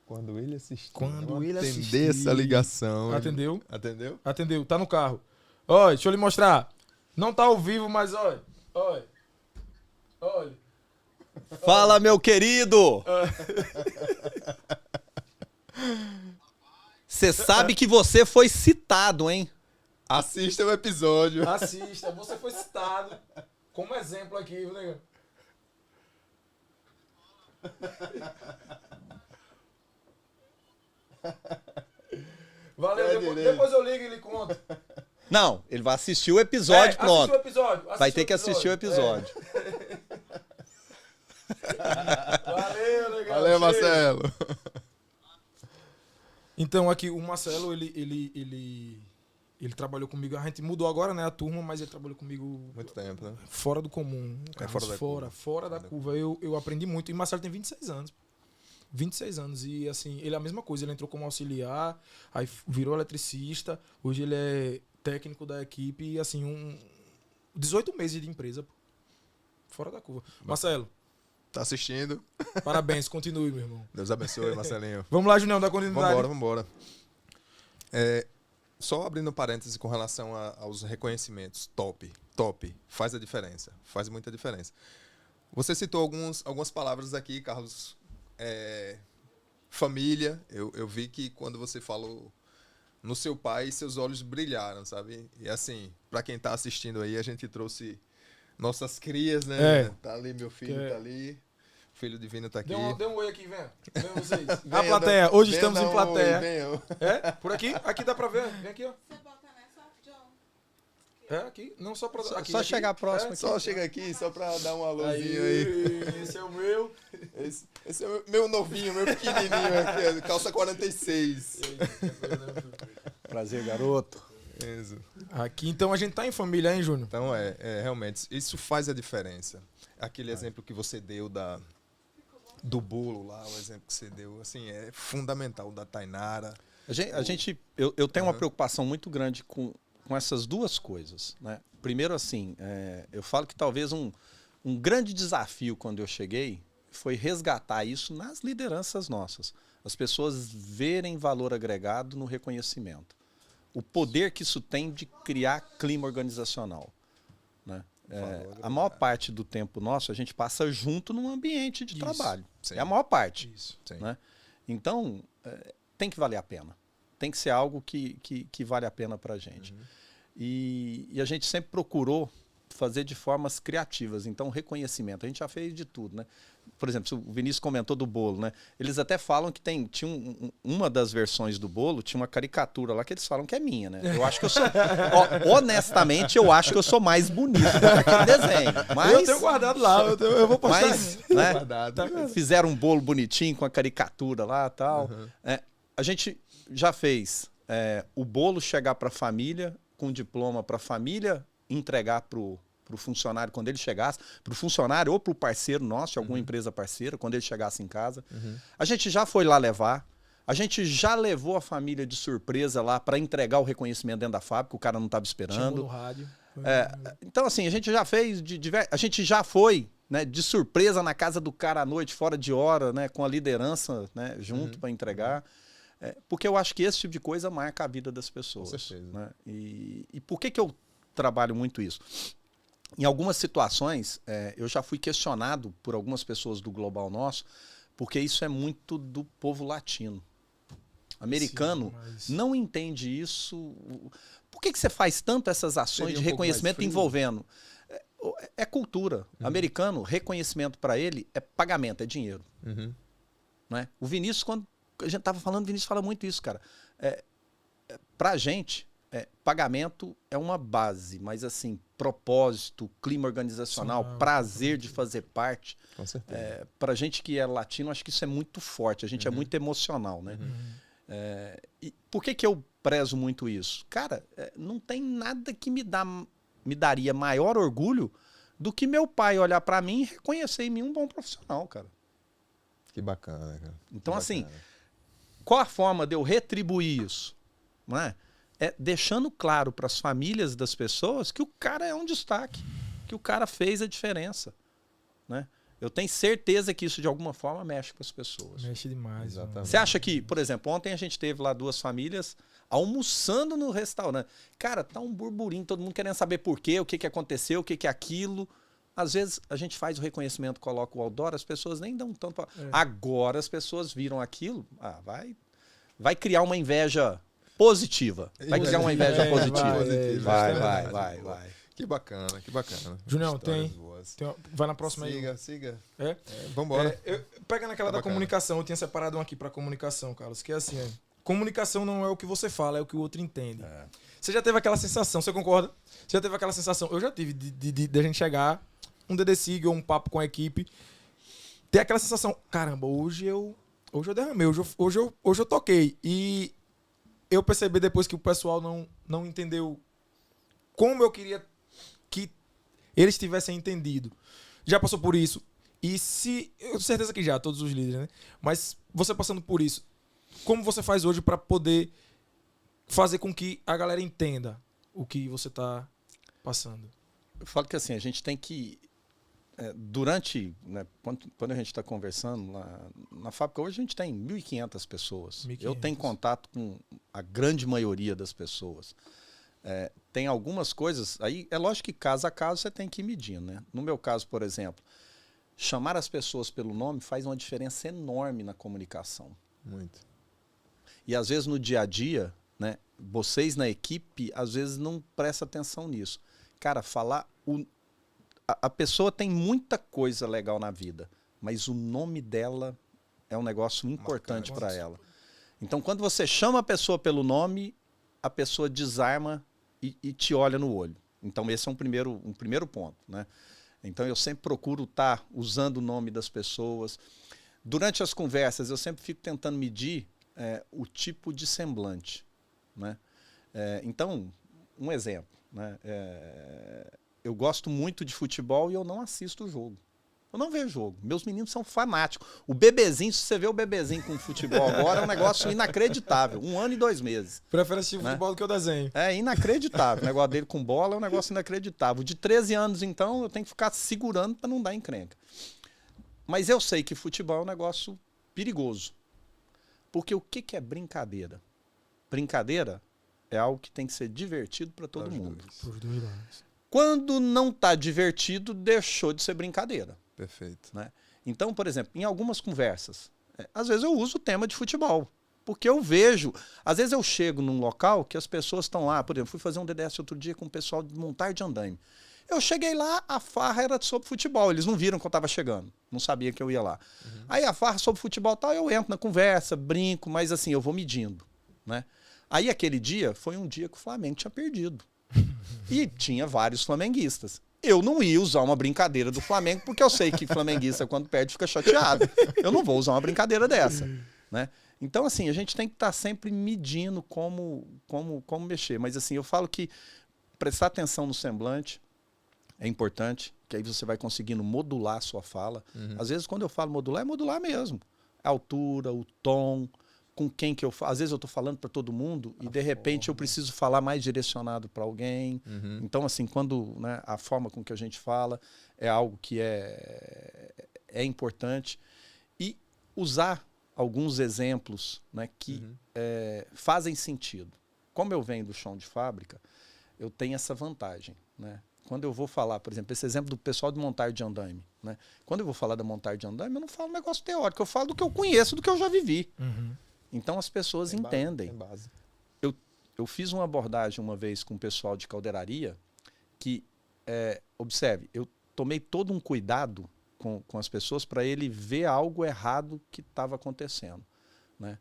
Quando ele assistir. Atender essa ligação. Atendeu? Atendeu? Atendeu, tá no carro. Olha, deixa eu lhe mostrar. Não tá ao vivo, mas olha. Fala, meu querido! Você sabe que você foi citado, hein? Assista o episódio. Assista, você foi citado como exemplo aqui, viu, negão? Valeu, depois eu ligo e lhe conto. Não, ele vai assistir o episódio, pronto. Vai ter que assistir o episódio. Valeu, legal. Valeu, Marcelo. Então, aqui, o Marcelo, ele trabalhou comigo. A gente mudou agora, né, a turma, mas ele trabalhou comigo... Muito tempo, né? Fora do comum. Fora da curva. Eu aprendi muito. E o Marcelo tem 26 anos. 26 anos. E, assim, ele é a mesma coisa. Ele entrou como auxiliar, aí virou eletricista. Hoje ele é técnico da equipe e, assim, 18 meses de empresa. Fora da curva. Marcelo. Tá assistindo? Parabéns, continue, meu irmão. Deus abençoe, Marcelinho. Vamos lá, Junião, dá continuidade. Vambora. Só abrindo parênteses com relação aos reconhecimentos. Top. Faz a diferença. Faz muita diferença. Você citou algumas palavras aqui, Carlos. Família. Eu vi que quando você falou no seu pai, seus olhos brilharam, sabe? E assim, pra quem tá assistindo aí, a gente trouxe nossas crias, né? Tá ali, meu filho tá ali. O filho divino tá aqui. Dê um oi aqui, venha vocês. A plateia. Hoje estamos em plateia. Oi, por aqui? Aqui dá pra ver. Vem aqui, ó. Você bota nessa, John. Aqui. Não só pra... Só chegar próximo aqui. Só chega aqui, só pra dar um alôzinho aí. Esse é o meu. Esse é o meu novinho, meu pequenininho aqui, calça 46. Prazer, garoto. Isso. Aqui, então, a gente tá em família, hein, Júnior? Então, realmente, isso faz a diferença. Aquele exemplo que você deu do bolo lá, o exemplo que você deu, assim, é fundamental, da Tainara. Eu tenho uma preocupação muito grande com essas duas coisas, né? Primeiro, assim, eu falo que talvez um grande desafio quando eu cheguei foi resgatar isso nas lideranças nossas. As pessoas verem valor agregado no reconhecimento. O poder que isso tem de criar clima organizacional. Né? A maior parte do tempo nosso, a gente passa junto num ambiente de trabalho. Sim. É a maior parte. Isso. Né? Então, tem que valer a pena. Tem que ser algo que vale a pena para a gente. E a gente sempre procurou fazer de formas criativas. Então, reconhecimento. A gente já fez de tudo. Né? por exemplo, o Vinícius comentou do bolo, né? Eles até falam que tinha uma das versões do bolo, tinha uma caricatura lá que eles falam que é minha, né? Eu acho que eu sou... honestamente, eu acho que eu sou mais bonito do que aquele desenho. Mas, eu tenho guardado lá, eu vou postar. mas, né? Guardado. Fizeram um bolo bonitinho com a caricatura lá e tal. A gente já fez o bolo chegar para a família, com diploma para a família entregar para o funcionário quando ele chegasse, para o funcionário ou para o parceiro nosso, de alguma empresa parceira, quando ele chegasse em casa. A gente já foi lá levar, a gente já levou a família de surpresa lá para entregar o reconhecimento dentro da fábrica, o cara não estava esperando. No rádio. Então, assim, a gente já fez, a gente já foi, né, de surpresa na casa do cara à noite, fora de hora, né, com a liderança, né, junto para entregar. Porque eu acho que esse tipo de coisa marca a vida das pessoas. Com certeza. Né? E por que eu trabalho muito isso? Em algumas situações, eu já fui questionado por algumas pessoas do Global Nosso, porque isso é muito do povo latino. Americano não entende isso. Por que você faz tanto essas ações de reconhecimento envolvendo? É cultura. Americano, reconhecimento para ele é pagamento, é dinheiro. Né? O Vinícius, quando a gente estava falando, o Vinícius fala muito isso, cara. Para a gente, pagamento é uma base, mas assim, propósito, clima organizacional, prazer de fazer parte. Com certeza. Para a gente que é latino, acho que isso é muito forte, a gente é muito emocional, né? E por que eu prezo muito isso? Cara, não tem nada que me daria maior orgulho do que meu pai olhar para mim e reconhecer em mim um bom profissional, cara. Que bacana, cara. Então, Que assim, bacana. qual a forma de eu retribuir isso? Não é? Deixando claro para as famílias das pessoas que o cara é um destaque, que o cara fez a diferença. Né? Eu tenho certeza que isso, de alguma forma, mexe com as pessoas. Mexe demais. Exatamente. Você acha que, por exemplo, ontem a gente teve lá 2 famílias almoçando no restaurante. Cara, tá um burburinho, todo mundo querendo saber por quê, o que aconteceu, o que é aquilo. Às vezes a gente faz o reconhecimento, coloca o outdoor, as pessoas nem dão tanto... Agora as pessoas viram aquilo, vai criar uma inveja positiva. Vai criar uma inveja positiva. Vai. Que bacana, que bacana. Junião, Histórias boas. vai na próxima aí. Siga. É? Vambora. Pega naquela da comunicação, eu tinha separado um aqui pra comunicação, Carlos, que é assim, comunicação não é o que você fala, é o que o outro entende. Você já teve aquela sensação, você concorda? Você já teve aquela sensação, eu já tive, de a gente chegar, um DDSig ou um papo com a equipe, ter aquela sensação, caramba, hoje eu derramei, hoje eu toquei. E eu percebi depois que o pessoal não entendeu como eu queria que eles tivessem entendido. Já passou por isso. E eu tenho certeza que já, todos os líderes, né? Mas você passando por isso, como você faz hoje para poder fazer com que a galera entenda o que você está passando? Eu falo que assim, a gente tem que... durante, né, quando a gente está conversando lá na fábrica, hoje a gente tem 1.500 pessoas. 1.500. Eu tenho contato com a grande maioria das pessoas. Tem algumas coisas, aí é lógico que caso a caso você tem que ir medindo. Né? No meu caso, por exemplo, chamar as pessoas pelo nome faz uma diferença enorme na comunicação. Muito. E às vezes no dia a dia, né, vocês na equipe, às vezes não prestam atenção nisso. Cara, falar... A pessoa tem muita coisa legal na vida, mas o nome dela é um negócio importante para ela. Então, quando você chama a pessoa pelo nome, a pessoa desarma e te olha no olho. Então, esse é um primeiro ponto. Né? Então, eu sempre procuro estar usando o nome das pessoas. Durante as conversas, eu sempre fico tentando medir o tipo de semblante. Né? Então, um exemplo. Né? Eu gosto muito de futebol e eu não assisto o jogo. Eu não vejo jogo. Meus meninos são fanáticos. O bebezinho, se você vê o bebezinho com futebol agora, é um negócio inacreditável. 1 ano e 2 meses. Prefere assistir futebol do que o desenho. É inacreditável. O negócio dele com bola é um negócio inacreditável. De 13 anos, então, eu tenho que ficar segurando para não dar encrenca. Mas eu sei que futebol é um negócio perigoso. Porque o que é brincadeira? Brincadeira é algo que tem que ser divertido para todo mundo. Por 2 lados. Quando não está divertido, deixou de ser brincadeira. Perfeito. Né? Então, por exemplo, em algumas conversas, às vezes eu uso o tema de futebol. Porque eu vejo... Às vezes eu chego num local que as pessoas estão lá. Por exemplo, fui fazer um DDS outro dia com o pessoal de montar de andaime. Eu cheguei lá, a farra era sobre futebol. Eles não viram que eu tava chegando. Não sabia que eu ia lá. Aí a farra sobre futebol e tal, eu entro na conversa, brinco, mas assim, eu vou medindo, né? Aí aquele dia foi um dia que o Flamengo tinha perdido. E tinha vários flamenguistas. Eu não ia usar uma brincadeira do Flamengo, porque eu sei que flamenguista, quando perde, fica chateado. Eu não vou usar uma brincadeira dessa, né? Então, assim, a gente tem que estar sempre medindo como mexer. Mas, assim, eu falo que prestar atenção no semblante é importante, que aí você vai conseguindo modular a sua fala. Às vezes, quando eu falo modular, é modular mesmo. A altura, o tom, com quem que eu falo. Às vezes eu estou falando para todo mundo e, de repente, eu preciso falar mais direcionado para alguém. Então, assim, quando, né, a forma com que a gente fala é algo que é importante. E usar alguns exemplos, né, que fazem sentido. Como eu venho do chão de fábrica, eu tenho essa vantagem, né? Quando eu vou falar, por exemplo, esse exemplo do pessoal de montagem de andaime, né? Quando eu vou falar da montagem de andaime, eu não falo um negócio teórico, eu falo do que eu conheço, do que eu já vivi. Então as pessoas entendem. Tem base. Eu fiz uma abordagem uma vez com o pessoal de caldeiraria que, observe, eu tomei todo um cuidado com as pessoas para ele ver algo errado que estava acontecendo, né?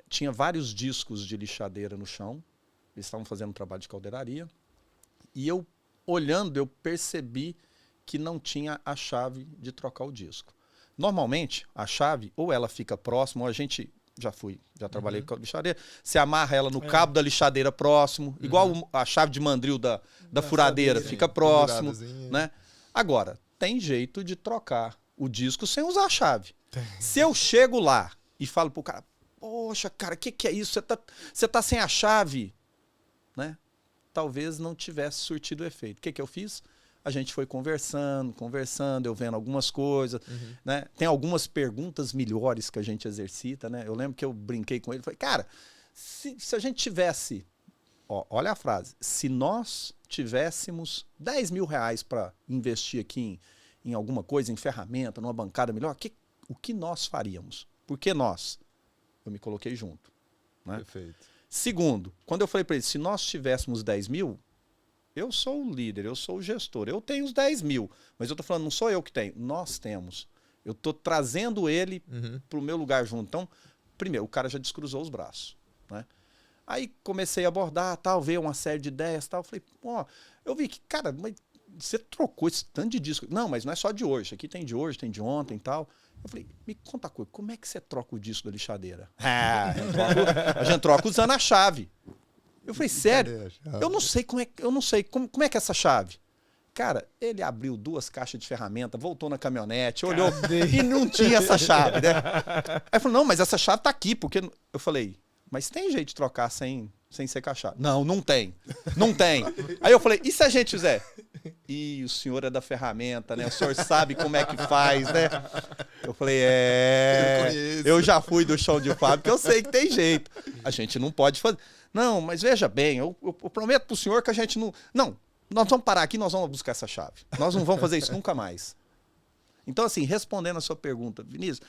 Tinha vários discos de lixadeira no chão, eles estavam fazendo um trabalho de caldeiraria, e eu, olhando, eu percebi que não tinha a chave de trocar o disco. Normalmente, a chave, ou ela fica próxima, ou a gente, já trabalhei com a lixadeira, você amarra ela no cabo da lixadeira próximo, igual a chave de mandril da furadeira, fica próximo, né? Agora, tem jeito de trocar o disco sem usar a chave. Se eu chego lá e falo pro cara, poxa, cara, o que é isso? Você tá sem a chave, né? Talvez não tivesse surtido efeito. O que eu fiz? A gente foi conversando, eu vendo algumas coisas, né? Tem algumas perguntas melhores que a gente exercita, né? Eu lembro que eu brinquei com ele, falei, cara, se a gente tivesse, olha a frase, se nós tivéssemos 10 mil reais para investir aqui em alguma coisa, em ferramenta, numa bancada melhor, o que nós faríamos? Por que nós? Eu me coloquei junto, né? Perfeito. Segundo, quando eu falei para ele, se nós tivéssemos 10 mil, eu sou o líder, eu sou o gestor, eu tenho os 10 mil, mas eu tô falando, não sou eu que tenho, nós temos. Eu tô trazendo ele pro meu lugar junto. Então, primeiro, o cara já descruzou os braços, né? Aí comecei a abordar, tal, ver uma série de ideias, tal. Falei, eu vi que, cara, mas você trocou esse tanto de disco. Não, mas não é só de hoje, aqui tem de hoje, tem de ontem e tal. Eu falei, me conta uma coisa, como é que você troca o disco da lixadeira? A gente troca usando a chave. Eu falei, sério? Eu não sei como é que é essa chave. Cara, ele abriu 2 caixas de ferramenta, voltou na caminhonete, olhou e não tinha essa chave, né? Aí falou, não, mas essa chave tá aqui, porque... Eu falei, mas tem jeito de trocar sem ser com a chave? Não tem. Não tem. Aí eu falei, e se a gente fizer? E o senhor é da ferramenta, né? O senhor sabe como é que faz, né? Eu falei, eu já fui do chão de fábrica, eu sei que tem jeito. A gente não pode fazer. Não, mas veja bem, eu prometo pro senhor que a gente não... Não, nós vamos parar aqui, nós vamos buscar essa chave. Nós não vamos fazer isso nunca mais. Então, assim, respondendo a sua pergunta, Vinícius,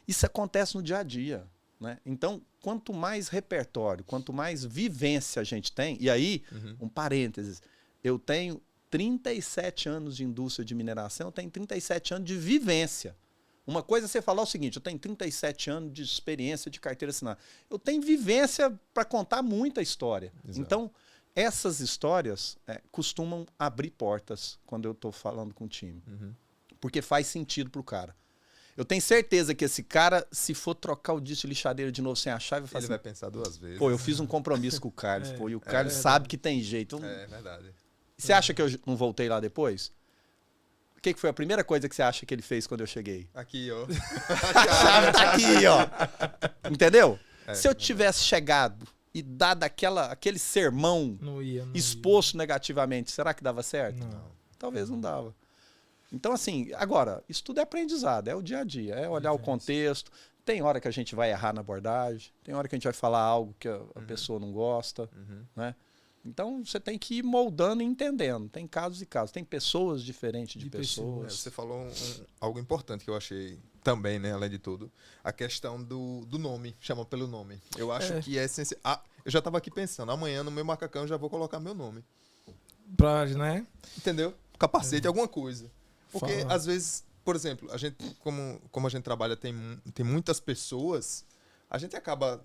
isso acontece no dia a dia, né? Então, quanto mais repertório, quanto mais vivência a gente tem, e aí, um parênteses, eu tenho 37 anos de indústria de mineração, eu tenho 37 anos de vivência. Uma coisa é você falar o seguinte, eu tenho 37 anos de experiência de carteira assinada. Eu tenho vivência para contar muita história. Exato. Então, essas histórias costumam abrir portas quando eu estou falando com o time. Porque faz sentido para o cara. Eu tenho certeza que esse cara, se for trocar o disco de lixadeira de novo sem a chave, ele vai pensar 2 vezes. Pô, eu fiz um compromisso com o Carlos, e o Carlos sabe que tem jeito. É verdade. Você acha que eu não voltei lá depois? O que foi a primeira coisa que você acha que ele fez quando eu cheguei? Aqui, ó. A chave tá aqui, ó. Entendeu? Se eu tivesse chegado e dado aquele sermão Não ia. exposto negativamente, será que dava certo? Não. Talvez não dava. Então, assim, agora, isso tudo é aprendizado, é o dia a dia, é olhar o contexto. Tem hora que a gente vai errar na abordagem, tem hora que a gente vai falar algo que a pessoa não gosta, né? Então, você tem que ir moldando e entendendo. Tem casos e casos. Tem pessoas diferentes de pessoas. Você falou algo importante que eu achei também, né, além de tudo. A questão do nome. Chama pelo nome. Eu acho que é essencial. Eu já estava aqui pensando. Amanhã, no meu macacão, eu já vou colocar meu nome. pra, né? Entendeu? Capacete, alguma coisa. Porque, Fala. às vezes, por exemplo, a gente, como a gente trabalha, tem muitas pessoas, a gente acaba,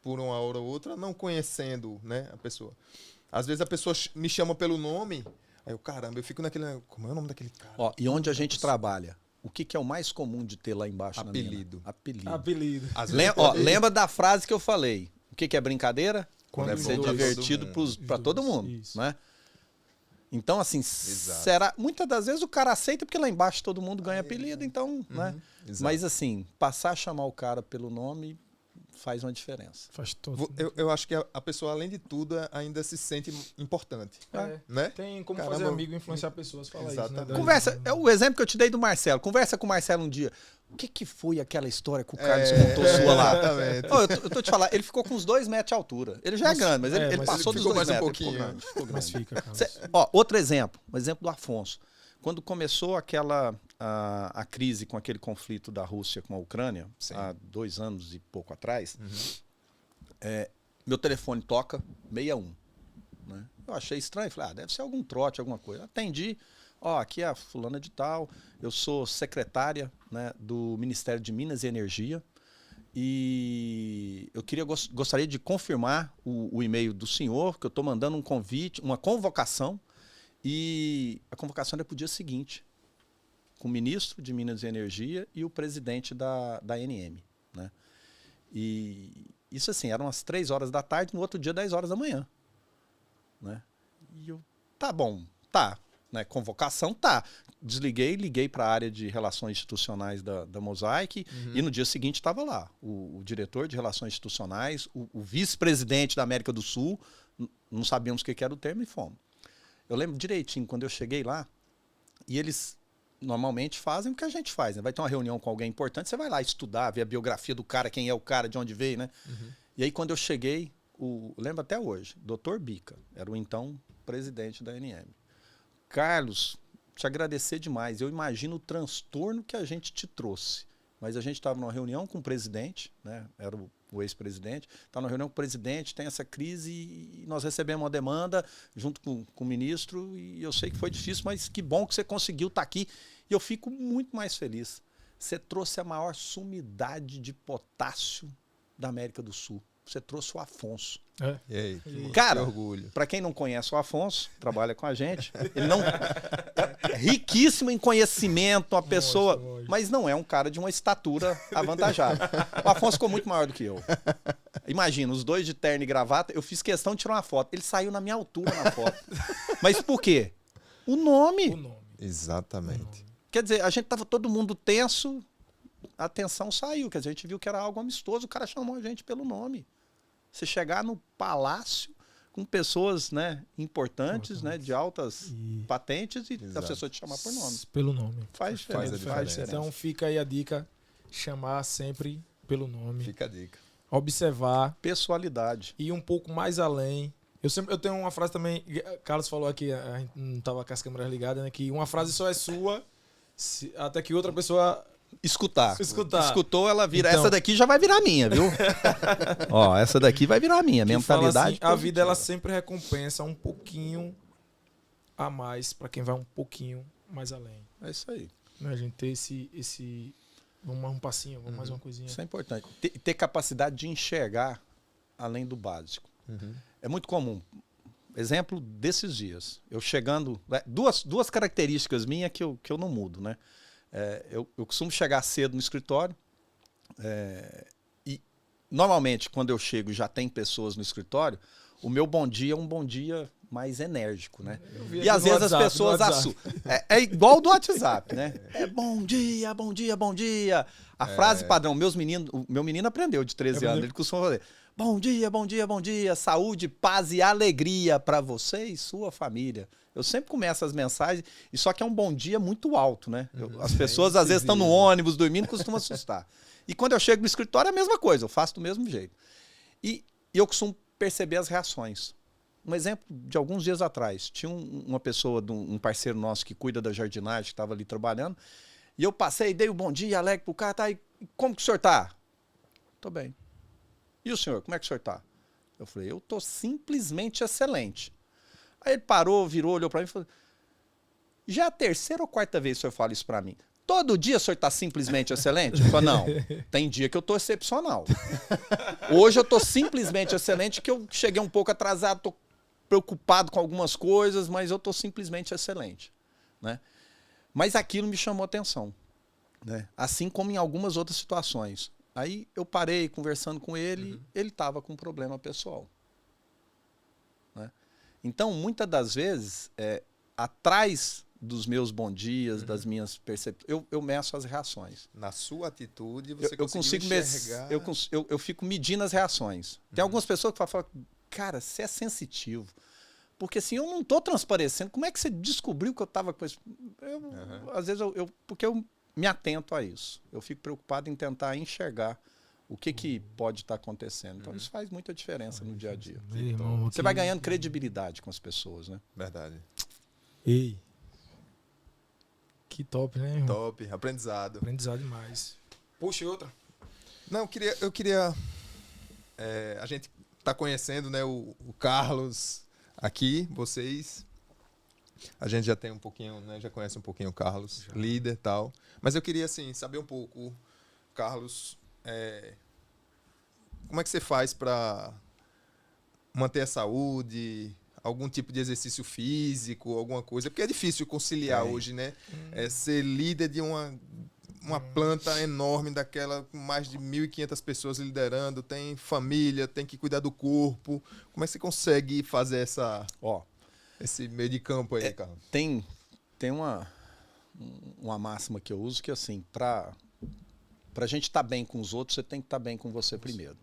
por uma hora ou outra, não conhecendo, né, a pessoa. Às vezes a pessoa me chama pelo nome, aí eu, caramba, eu fico naquele... Como é o nome daquele cara? Ó, e onde a gente trabalha? O que é o mais comum de ter lá embaixo na mina? Apelido. Apelido. Apelido. Às vezes Lembra da frase que eu falei? O que é brincadeira? Quando Deve os ser dois- divertido para todo mundo, Isso. né? Então, assim, Exato. muitas das vezes o cara aceita porque lá embaixo todo mundo ganha apelido, então, né? Exato. Mas assim, passar a chamar o cara pelo nome faz uma diferença. Faz todo. Eu acho que a pessoa, além de tudo, ainda se sente importante, É. né? Tem como Caramba. fazer amigo e influenciar pessoas, fala isso, Exatamente. né? Conversa, é o exemplo que eu te dei do Marcelo. Conversa com o Marcelo um dia. O que foi aquela história que o Carlos contou sua lá? Exatamente. Ó, eu tô te falando, ele ficou com uns 2 metros de altura. Ele já é grande, mas ele mas passou ele dos ficou 2 mais um metros. Ele pouquinho, ficou grande, ficou Mas grande. fica, cara. Ó, outro exemplo, o exemplo do Afonso. Quando começou a crise com aquele conflito da Rússia com a Ucrânia, Sim. há 2 anos e pouco atrás, meu telefone toca 61. Né? Eu achei estranho, falei, deve ser algum trote, alguma coisa. Atendi, ó, aqui é a fulana de tal, eu sou secretária, né, do Ministério de Minas e Energia e eu gostaria de confirmar o e-mail do senhor, que eu estou mandando um convite, uma convocação, e a convocação era para o dia seguinte, com o ministro de Minas e Energia e o presidente da ANM. Né? E isso assim, eram as 3 horas da tarde, no outro dia 10 horas da manhã. Né? E eu, tá bom, tá. Né? Convocação, tá. Desliguei, liguei para a área de relações institucionais da Mosaic e no dia seguinte estava lá o diretor de relações institucionais, o vice-presidente da América do Sul, não sabíamos o que era o termo e fomos. Eu lembro direitinho, quando eu cheguei lá, e eles normalmente fazem o que a gente faz, né? Vai ter uma reunião com alguém importante, você vai lá estudar, ver a biografia do cara, quem é o cara, de onde veio, né? E aí quando eu cheguei, eu lembro até hoje, Dr. Bica, era o então presidente da ANM. Carlos, te agradecer demais. Eu imagino o transtorno que a gente te trouxe. Mas a gente estava numa reunião com o presidente, né? Era o ex-presidente, estava numa reunião com o presidente, tem essa crise e nós recebemos uma demanda junto com o ministro e eu sei que foi difícil, mas que bom que você conseguiu estar aqui. E eu fico muito mais feliz. Você trouxe a maior sumidade de potássio da América do Sul. Você trouxe o Afonso. E aí, Cara, que orgulho. para quem não conhece o Afonso, trabalha com a gente, ele não é riquíssimo em conhecimento, uma pessoa, lógico. mas não é um cara de uma estatura avantajada. O Afonso ficou muito maior do que eu. Imagina, os dois de terno e gravata, eu fiz questão de tirar uma foto. Ele saiu na minha altura na foto. Mas por quê? O nome. O nome. Exatamente. Quer dizer, a gente tava todo mundo tenso, a tensão saiu, quer dizer, a gente viu que era algo amistoso, o cara chamou a gente pelo nome. Você chegar no palácio com pessoas, né, importantes, né, de altas patentes e a Exato. pessoa te chamar por nome. Pelo nome. Faz Faz a diferença. diferença. Então fica aí a dica, chamar sempre pelo nome, Fica a dica. observar, Pessoalidade. ir um pouco mais além. Eu tenho uma frase também, Carlos falou aqui, a gente não estava com as câmeras ligadas, né, que uma frase só é sua até que outra pessoa Escutar. Escutou, ela vira. Então. Essa daqui já vai virar minha, viu? Ó, essa daqui vai virar minha. que fala Mentalidade. assim, a vida ela positiva. sempre recompensa um pouquinho a mais para quem vai um pouquinho mais além. É isso aí. Né, a gente ter esse vamos mais um passinho, vamos mais uma coisinha. Isso é importante. Ter capacidade de enxergar além do básico. É muito comum. Exemplo desses dias. Eu chegando. Duas características minhas que eu não mudo, né? Eu costumo chegar cedo no escritório e normalmente quando eu chego e já tem pessoas no escritório, o meu bom dia é um bom dia mais enérgico, né? E às vezes as pessoas assustam. É igual o do WhatsApp, né? É bom dia, bom dia, bom dia. A frase padrão, o meu menino aprendeu de 13 anos, ele costuma fazer: bom dia, bom dia, bom dia, saúde, paz e alegria para você e sua família. Eu sempre começo as mensagens, e só que é um bom dia muito alto, né? As pessoas às vezes estão no ônibus, dormindo, costumam assustar. E quando eu chego no escritório é a mesma coisa, eu faço do mesmo jeito. E eu costumo perceber as reações. Um exemplo de alguns dias atrás, tinha uma pessoa, um parceiro nosso que cuida da jardinagem, que estava ali trabalhando, e eu passei, dei o bom dia, alegre pro cara, tá aí, como que o senhor tá? Tô bem. E o senhor, como é que o senhor tá? Eu falei, eu tô simplesmente excelente. Aí ele parou, virou, olhou pra mim e falou: já é a terceira ou quarta vez que o senhor fala isso pra mim? Todo dia o senhor tá simplesmente excelente? Eu falei: não, tem dia que eu tô excepcional. Hoje eu tô simplesmente excelente, que eu cheguei um pouco atrasado, tô preocupado com algumas coisas, mas eu tô simplesmente excelente, né? Mas aquilo me chamou atenção, né? Assim como em algumas outras situações. Aí eu parei conversando com ele, ele tava com um problema pessoal, né? Então, muitas das vezes, atrás dos meus bons dias, das minhas percepções, eu meço as reações. Na sua atitude, você Eu consigo enxergar... eu fico medindo as reações. Tem algumas pessoas que falam, cara, você é sensitivo. Porque assim, eu não tô transparecendo. Como é que você descobriu que eu tava com isso? Às vezes, porque eu me atento a isso. Eu fico preocupado em tentar enxergar o que pode estar acontecendo. Então, isso faz muita diferença no dia a dia. Irmão, Você vai ganhando credibilidade com as pessoas, né? Verdade. Ei. Que top, né, irmão? Top, aprendizado. Aprendizado demais. Puxa, e outra. Não, eu queria a gente tá conhecendo, né, o Carlos aqui, vocês. A gente já tem um pouquinho, né, já conhece um pouquinho o Carlos, líder e tal. Mas eu queria, assim, saber um pouco, Carlos, como é que você faz para manter a saúde, algum tipo de exercício físico, alguma coisa? Porque é difícil conciliar hoje, né? Ser líder de uma planta enorme daquela, com mais de 1.500 pessoas liderando, tem família, tem que cuidar do corpo. Como é que você consegue fazer esse meio de campo aí, Carlos? Tem uma máxima que eu uso que, assim, pra gente estar bem com os outros, você tem que estar bem com você primeiro.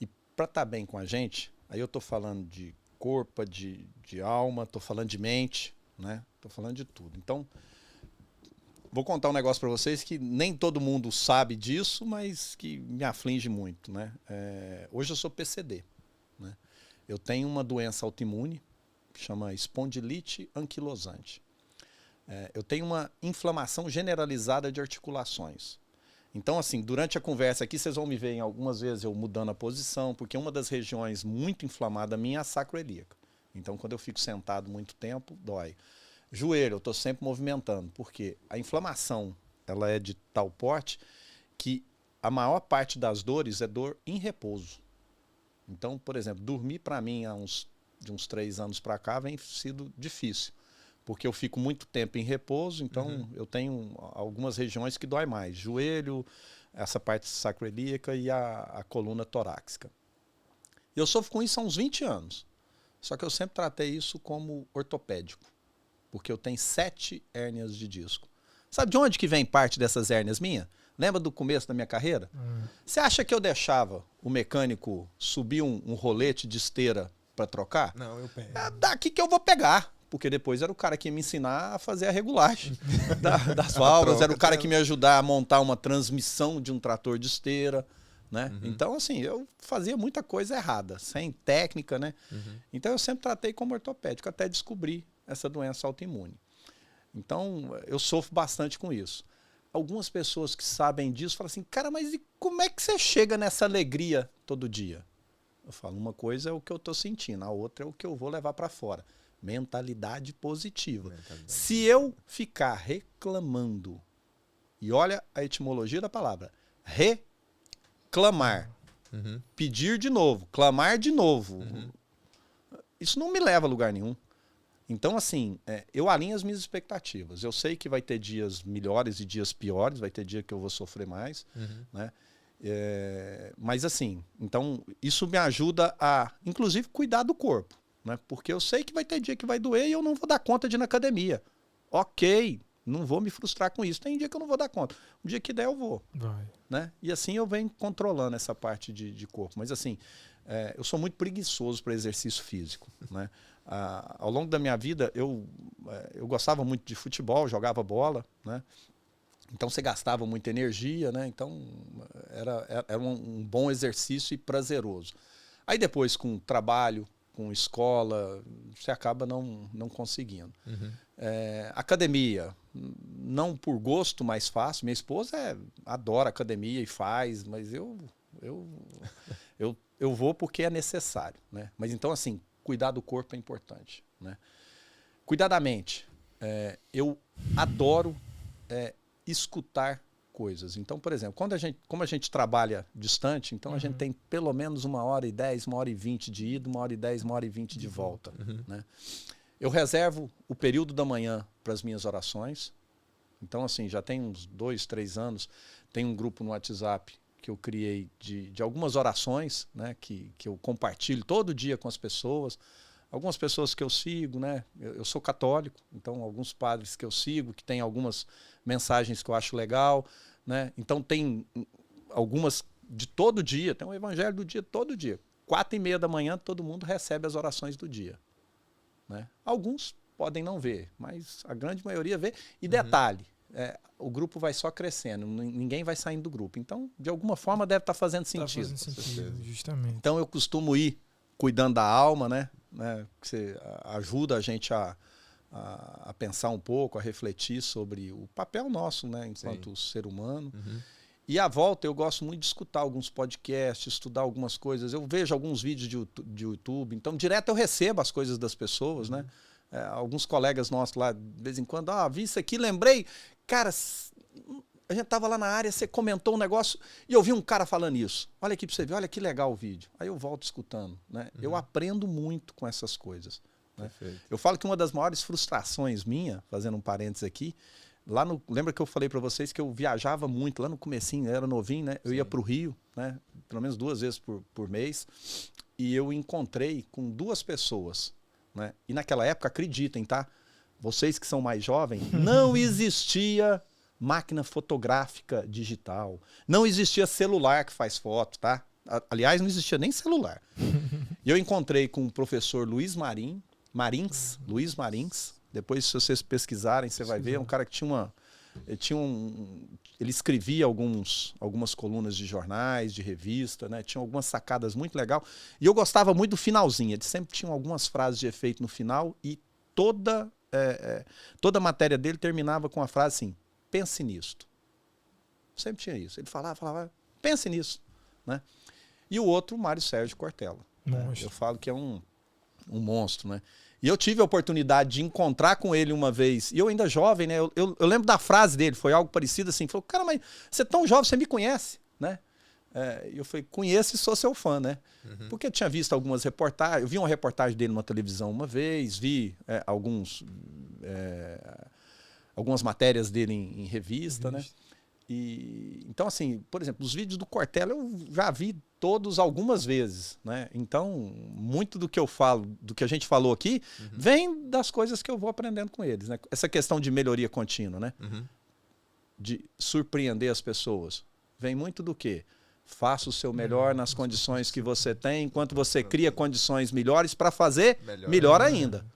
E pra estar bem com a gente, aí eu tô falando de corpo, de alma, tô falando de mente, né? Tô falando de tudo. Então, vou contar um negócio para vocês que nem todo mundo sabe disso, mas que me aflige muito, né? Hoje eu sou PCD, né? Eu tenho uma doença autoimune que chama espondilite anquilosante. Eu tenho uma inflamação generalizada de articulações. Então, assim, durante a conversa aqui, vocês vão me ver em algumas vezes eu mudando a posição, porque uma das regiões muito inflamada minha é a sacroiliaca. Então, quando eu fico sentado muito tempo, dói. Joelho, eu estou sempre movimentando, porque a inflamação ela é de tal porte que a maior parte das dores é dor em repouso. Então, por exemplo, dormir para mim de uns 3 anos para cá vem sido difícil, porque eu fico muito tempo em repouso, então eu tenho algumas regiões que dói mais. Joelho, essa parte sacroiliaca e a coluna torácica. Eu sofro com isso há uns 20 anos, só que eu sempre tratei isso como ortopédico, porque eu tenho 7 hérnias de disco. Sabe de onde que vem parte dessas hérnias minhas? Lembra do começo da minha carreira? Você acha que eu deixava o mecânico subir um rolete de esteira para trocar? Não, eu pego. É daqui que eu vou pegar. Porque depois era o cara que ia me ensinar a fazer a regulagem das válvulas, era o cara que me ia ajudar a montar uma transmissão de um trator de esteira, né? Então, assim, eu fazia muita coisa errada, sem técnica, né? Então, eu sempre tratei como ortopédico, até descobrir essa doença autoimune. Então, eu sofro bastante com isso. Algumas pessoas que sabem disso falam assim, cara, mas e como é que você chega nessa alegria todo dia? Eu falo, uma coisa é o que eu estou sentindo, a outra é o que eu vou levar para fora. Mentalidade positiva. Se eu ficar reclamando, e olha a etimologia da palavra, reclamar, pedir de novo, clamar de novo, isso não me leva a lugar nenhum. Então, assim, eu alinho as minhas expectativas. Eu sei que vai ter dias melhores e dias piores, vai ter dia que eu vou sofrer mais, né? Mas, assim, então, isso me ajuda a, inclusive, cuidar do corpo. Né? Porque eu sei que vai ter dia que vai doer e eu não vou dar conta de ir na academia. Ok, não vou me frustrar com isso. Tem dia que eu não vou dar conta. Um dia que der, eu vou. Vai. Né? E assim eu venho controlando essa parte de corpo. Mas assim, eu sou muito preguiçoso para exercício físico. Né? Ao longo da minha vida, eu gostava muito de futebol, jogava bola. Né? Então você gastava muita energia. Né? Então era um bom exercício e prazeroso. Aí depois, com trabalho, com escola, você acaba não conseguindo. Academia, não por gosto, mais fácil. Minha esposa adora academia e faz, mas eu vou porque é necessário. Né? Mas então, assim, cuidar do corpo é importante, né? Cuidar da mente. Eu adoro escutar coisas. Então, por exemplo, como a gente trabalha distante, então a gente tem pelo menos 1h10, 1h20 de ida, 1h10, 1h20 de volta. Né? Eu reservo o período da manhã para as minhas orações. Então, assim, já tem uns 2, 3 anos, tem um grupo no WhatsApp que eu criei de algumas orações, né, que eu compartilho todo dia com as pessoas. Algumas pessoas que eu sigo, né? Eu sou católico, então alguns padres que eu sigo, que tem algumas mensagens que eu acho legal, né? Então tem algumas de todo dia, tem um evangelho do dia todo dia. 4h30 da manhã todo mundo recebe as orações do dia, né? Alguns podem não ver, mas a grande maioria vê. E detalhe, o grupo vai só crescendo, ninguém vai saindo do grupo. Então, de alguma forma, deve estar fazendo sentido. Tá fazendo sentido, justamente. Então, eu costumo ir cuidando da alma, né? Que você ajuda a gente a pensar um pouco, a refletir sobre o papel nosso, né, enquanto ser humano. E à volta eu gosto muito de escutar alguns podcasts, estudar algumas coisas. Eu vejo alguns vídeos de YouTube, então direto eu recebo as coisas das pessoas, né? Alguns colegas nossos lá, de vez em quando, vi isso aqui, lembrei. Cara, a gente tava lá na área, você comentou um negócio e eu vi um cara falando isso. Olha aqui pra você ver, olha que legal o vídeo. Aí eu volto escutando, né? Eu aprendo muito com essas coisas. Né? Eu falo que uma das maiores frustrações minha, fazendo um parênteses aqui, lembra que eu falei para vocês que eu viajava muito, lá no comecinho, eu era novinho, né? Eu ia pro Rio, né? Pelo menos 2 vezes por mês, e eu encontrei com 2 pessoas, né? E naquela época, acreditem, tá? Vocês que são mais jovens, não existia máquina fotográfica digital. Não existia celular que faz foto, tá? Aliás, não existia nem celular. E eu encontrei com o professor Luiz Marins. Depois, se vocês pesquisarem, você vai ver. É um cara que tinha ele escrevia algumas colunas de jornais, de revista, né? Tinha algumas sacadas muito legais. E eu gostava muito do finalzinho. Ele sempre tinha algumas frases de efeito no final e toda a matéria dele terminava com a frase assim: pense nisto. Sempre tinha isso. Ele falava, pense nisso. Né? E o outro, Mário Sérgio Cortella. Né? Eu falo que é um monstro. Né? E eu tive a oportunidade de encontrar com ele uma vez, e eu ainda jovem, né? Eu lembro da frase dele, foi algo parecido assim, falou: cara, mas você é tão jovem, você me conhece, né? E eu falei: conheço e sou seu fã, né? Porque eu tinha visto algumas reportagens, eu vi uma reportagem dele numa televisão uma vez, vi algumas matérias dele em revista, né? E, então, assim, por exemplo, os vídeos do Cortella eu já vi todos algumas vezes, né? Então, muito do que eu falo, do que a gente falou aqui, vem das coisas que eu vou aprendendo com eles, né? Essa questão de melhoria contínua, né? De surpreender as pessoas. Vem muito do quê? Faça o seu melhor nas condições que você tem, enquanto você cria condições melhores para fazer melhor ainda.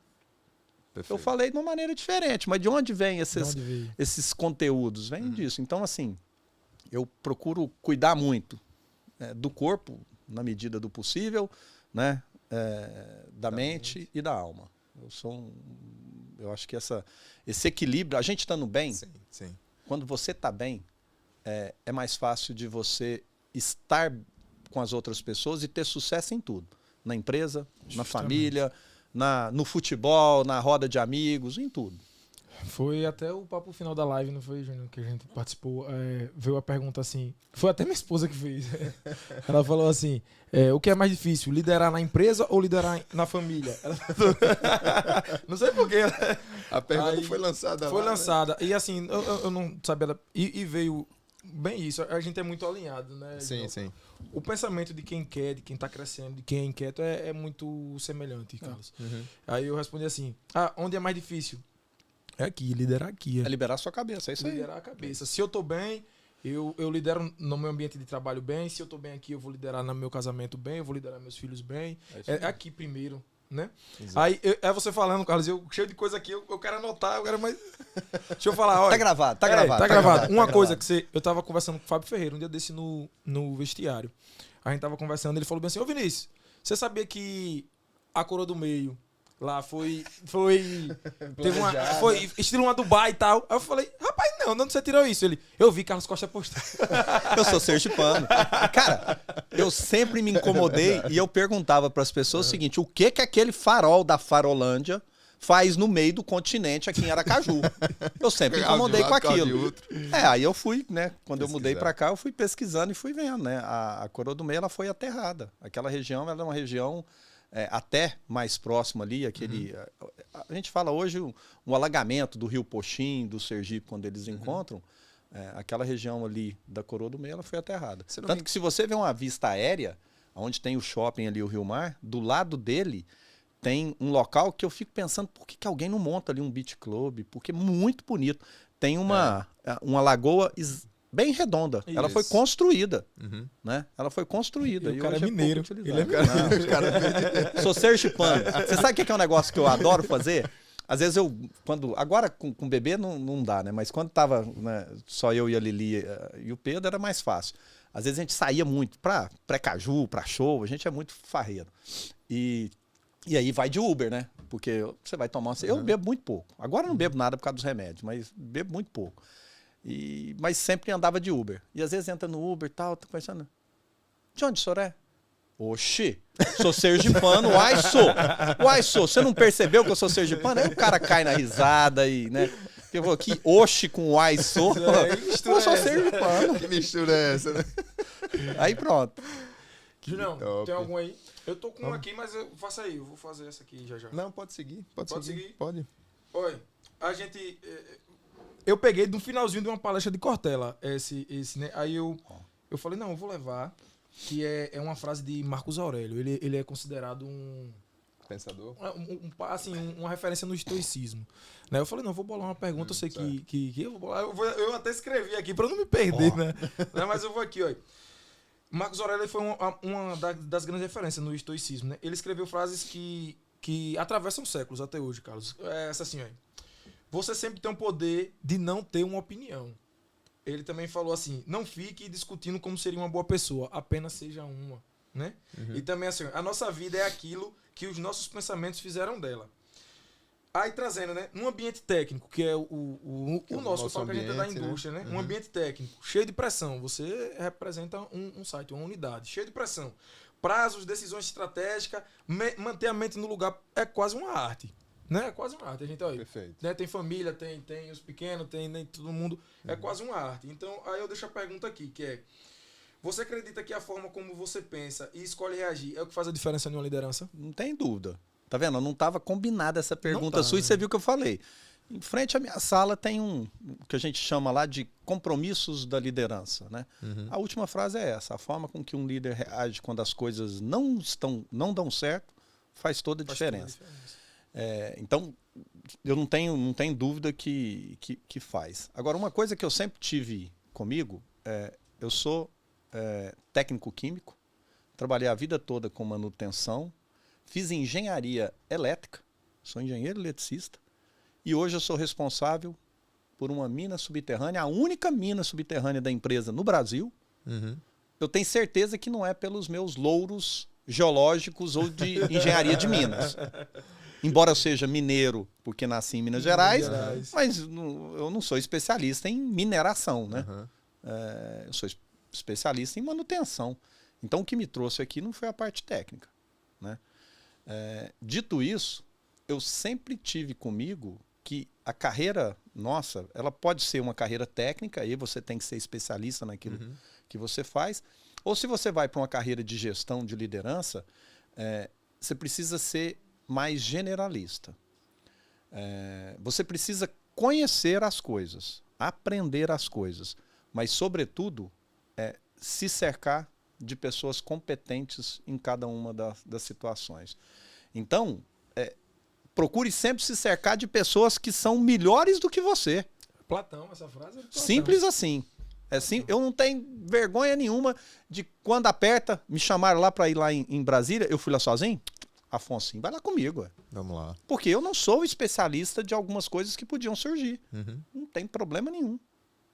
Perfeito. Eu falei de uma maneira diferente, mas de onde vem esses conteúdos? Vem disso. Então, assim, eu procuro cuidar muito do corpo, na medida do possível, né? Da mente e da alma. Eu acho que esse equilíbrio, a gente estando bem, quando você está bem, é mais fácil de você estar com as outras pessoas e ter sucesso em tudo. Na empresa, na família, no futebol, na roda de amigos, em tudo. Foi até o papo final da live, não foi, Júnior, que a gente participou. Veio a pergunta assim, foi até minha esposa que fez. Ela falou assim: o que é mais difícil, liderar na empresa ou liderar na família? Não sei porquê. A pergunta foi lançada. Foi lançada. Né? E assim, eu não sabia. E veio bem isso. A gente é muito alinhado, né? Sim. O pensamento de quem quer, de quem tá crescendo, de quem é inquieto é muito semelhante, Carlos. Aí eu respondi assim: onde é mais difícil? É aqui, liderar aqui. É liberar a sua cabeça, é isso aí. Liderar a cabeça. Se eu tô bem, eu lidero no meu ambiente de trabalho bem. Se eu tô bem aqui, eu vou liderar no meu casamento bem, eu vou liderar meus filhos bem. É aqui primeiro, né? Exato. Aí, você falando, Carlos, eu cheio de coisa aqui, eu quero anotar, eu quero mais... Deixa eu falar, olha... Tá gravado. Uma coisa que eu tava conversando com o Fábio Ferreira, um dia desse no vestiário. A gente tava conversando, ele falou bem assim: ô Vinícius, você sabia que a coroa do meio lá foi estilo uma Dubai e tal? Aí eu falei: rapaz, não, onde você tirou isso? Ele, eu vi Carlos Costa postar. Eu sou sergipano. Cara, eu sempre me incomodei e eu perguntava para as pessoas o seguinte, o que que aquele farol da Farolândia faz no meio do continente aqui em Aracaju? Eu sempre me incomodei com aquilo. Aí eu fui, né? Quando eu mudei para cá, eu fui pesquisando e fui vendo, né? A Coroa do Meio, ela foi aterrada. Aquela região, ela é uma região até mais próxima ali, aquele... A gente fala hoje um alagamento do Rio Poxim, do Sergipe, quando eles encontram, aquela região ali da Coroa do Meio, ela foi aterrada. Tanto que se você vê uma vista aérea, onde tem o shopping ali, o Rio Mar, do lado dele tem um local que eu fico pensando por que alguém não monta ali um beach club, porque é muito bonito. Tem uma lagoa bem redonda. Isso. Ela foi construída. Né? Ela foi construída. E o cara é mineiro. Ele é Sou sergipano. Você sabe o que é um negócio que eu adoro fazer? Às vezes agora com bebê não dá, né? Mas quando tava, né, só eu e a Lili e o Pedro, era mais fácil. Às vezes a gente saía muito pra pré-caju, pra show, a gente é muito farreiro. E aí vai de Uber, né? Porque você vai tomar... Eu bebo muito pouco. Agora eu não bebo nada por causa dos remédios, mas bebo muito pouco. Mas sempre andava de Uber. E às vezes entra no Uber e tal, tô pensando... De onde o senhor é? Oxi, sou sergipano, uai sou. Você não percebeu que eu sou sergipano? Aí o cara cai na risada e, né? Eu vou aqui, oxi com uai sou. Eu sou sergipano. Que mistura é essa, né? Aí pronto. Julião, tem algum aí? Eu tô com um aqui, mas faça aí. Eu vou fazer essa aqui já. Não, pode seguir. Pode seguir. Pode. Oi, a gente... Eu peguei no finalzinho de uma palestra de Cortella, esse né? Aí eu falei, não, eu vou levar, que é uma frase de Marcos Aurélio. Ele é considerado um... Pensador? Assim, uma referência no estoicismo. Né? Eu falei, não, eu vou bolar uma pergunta, eu sei que eu vou bolar. Eu até escrevi aqui pra não me perder, né? Mas eu vou aqui, ó. Marcos Aurélio foi uma das grandes referências no estoicismo, né? Ele escreveu frases que atravessam séculos até hoje, Carlos. Essa assim, ó. Você sempre tem o poder de não ter uma opinião. Ele também falou assim, não fique discutindo como seria uma boa pessoa, apenas seja uma, né? E também assim, a nossa vida é aquilo que os nossos pensamentos fizeram dela. Aí trazendo, né? Num ambiente técnico, que é o nosso, eu falo que a gente é da indústria, né? Um ambiente técnico, cheio de pressão. Você representa um site, uma unidade, cheio de pressão. Prazos, decisões estratégicas, manter a mente no lugar é quase uma arte. Né? É quase uma arte. A gente, olha, né? Tem família, tem os pequenos, tem nem todo mundo. É quase uma arte. Então, aí eu deixo a pergunta aqui, que é: você acredita que a forma como você pensa e escolhe reagir é o que faz a diferença em uma liderança? Não tem dúvida. Tá vendo? Não estava combinada essa pergunta sua e você viu o que eu falei. Em frente à minha sala tem o que a gente chama lá de compromissos da liderança, né? A última frase é essa: a forma com que um líder reage quando as coisas não dão certo faz toda a diferença. Então, eu não tenho dúvida que faz. Agora, uma coisa que eu sempre tive comigo, eu sou técnico químico, trabalhei a vida toda com manutenção, fiz engenharia elétrica, sou engenheiro eletricista, e hoje eu sou responsável por uma mina subterrânea, a única mina subterrânea da empresa no Brasil. Eu tenho certeza que não é pelos meus louros geológicos ou de engenharia de minas. Embora eu seja mineiro, porque nasci em Minas Gerais, mas eu não sou especialista em mineração, né? Eu sou especialista em manutenção. Então, o que me trouxe aqui não foi a parte técnica, né? Dito isso, eu sempre tive comigo que a carreira nossa, ela pode ser uma carreira técnica, aí você tem que ser especialista naquilo que você faz, ou se você vai para uma carreira de gestão, de liderança, você precisa ser mais generalista. Você precisa conhecer as coisas, aprender as coisas, mas, sobretudo, se cercar de pessoas competentes em cada uma das situações. Então, procure sempre se cercar de pessoas que são melhores do que você. Platão, essa frase é Platão. Simples assim. Eu não tenho vergonha nenhuma de quando aperta, me chamaram lá para ir lá em Brasília, eu fui lá sozinho. Afonso, vai lá comigo. Vamos lá. Porque eu não sou especialista de algumas coisas que podiam surgir. Não tem problema nenhum.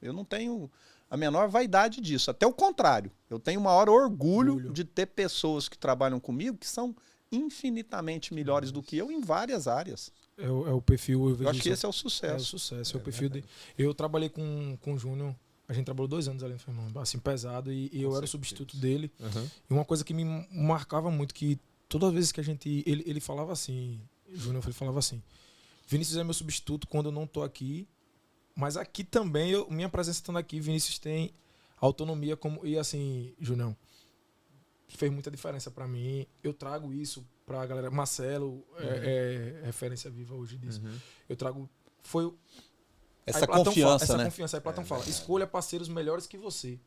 Eu não tenho a menor vaidade disso. Até o contrário. Eu tenho o maior orgulho de ter pessoas que trabalham comigo que são infinitamente melhores do que eu em várias áreas. É o perfil. Eu acho que esse é o É o sucesso. sucesso, é o perfil dele. Eu trabalhei com o Júnior, a gente trabalhou 2 anos ali no Firmão, assim, pesado, e eu era o substituto dele. Uhum. E uma coisa que me marcava muito, que todas as vezes que a gente... Ele falava assim, Júnior, ele falava assim, Vinícius é meu substituto quando eu não tô aqui, mas aqui também, minha presença estando aqui, Vinícius tem autonomia como... E assim, Júnior, fez muita diferença pra mim. Eu trago isso pra galera. Marcelo é referência viva hoje disso. Uhum. Eu trago... Foi... Essa Aí Platão confiança, fala, essa né? confiança. Aí Platão fala, escolha parceiros melhores que você.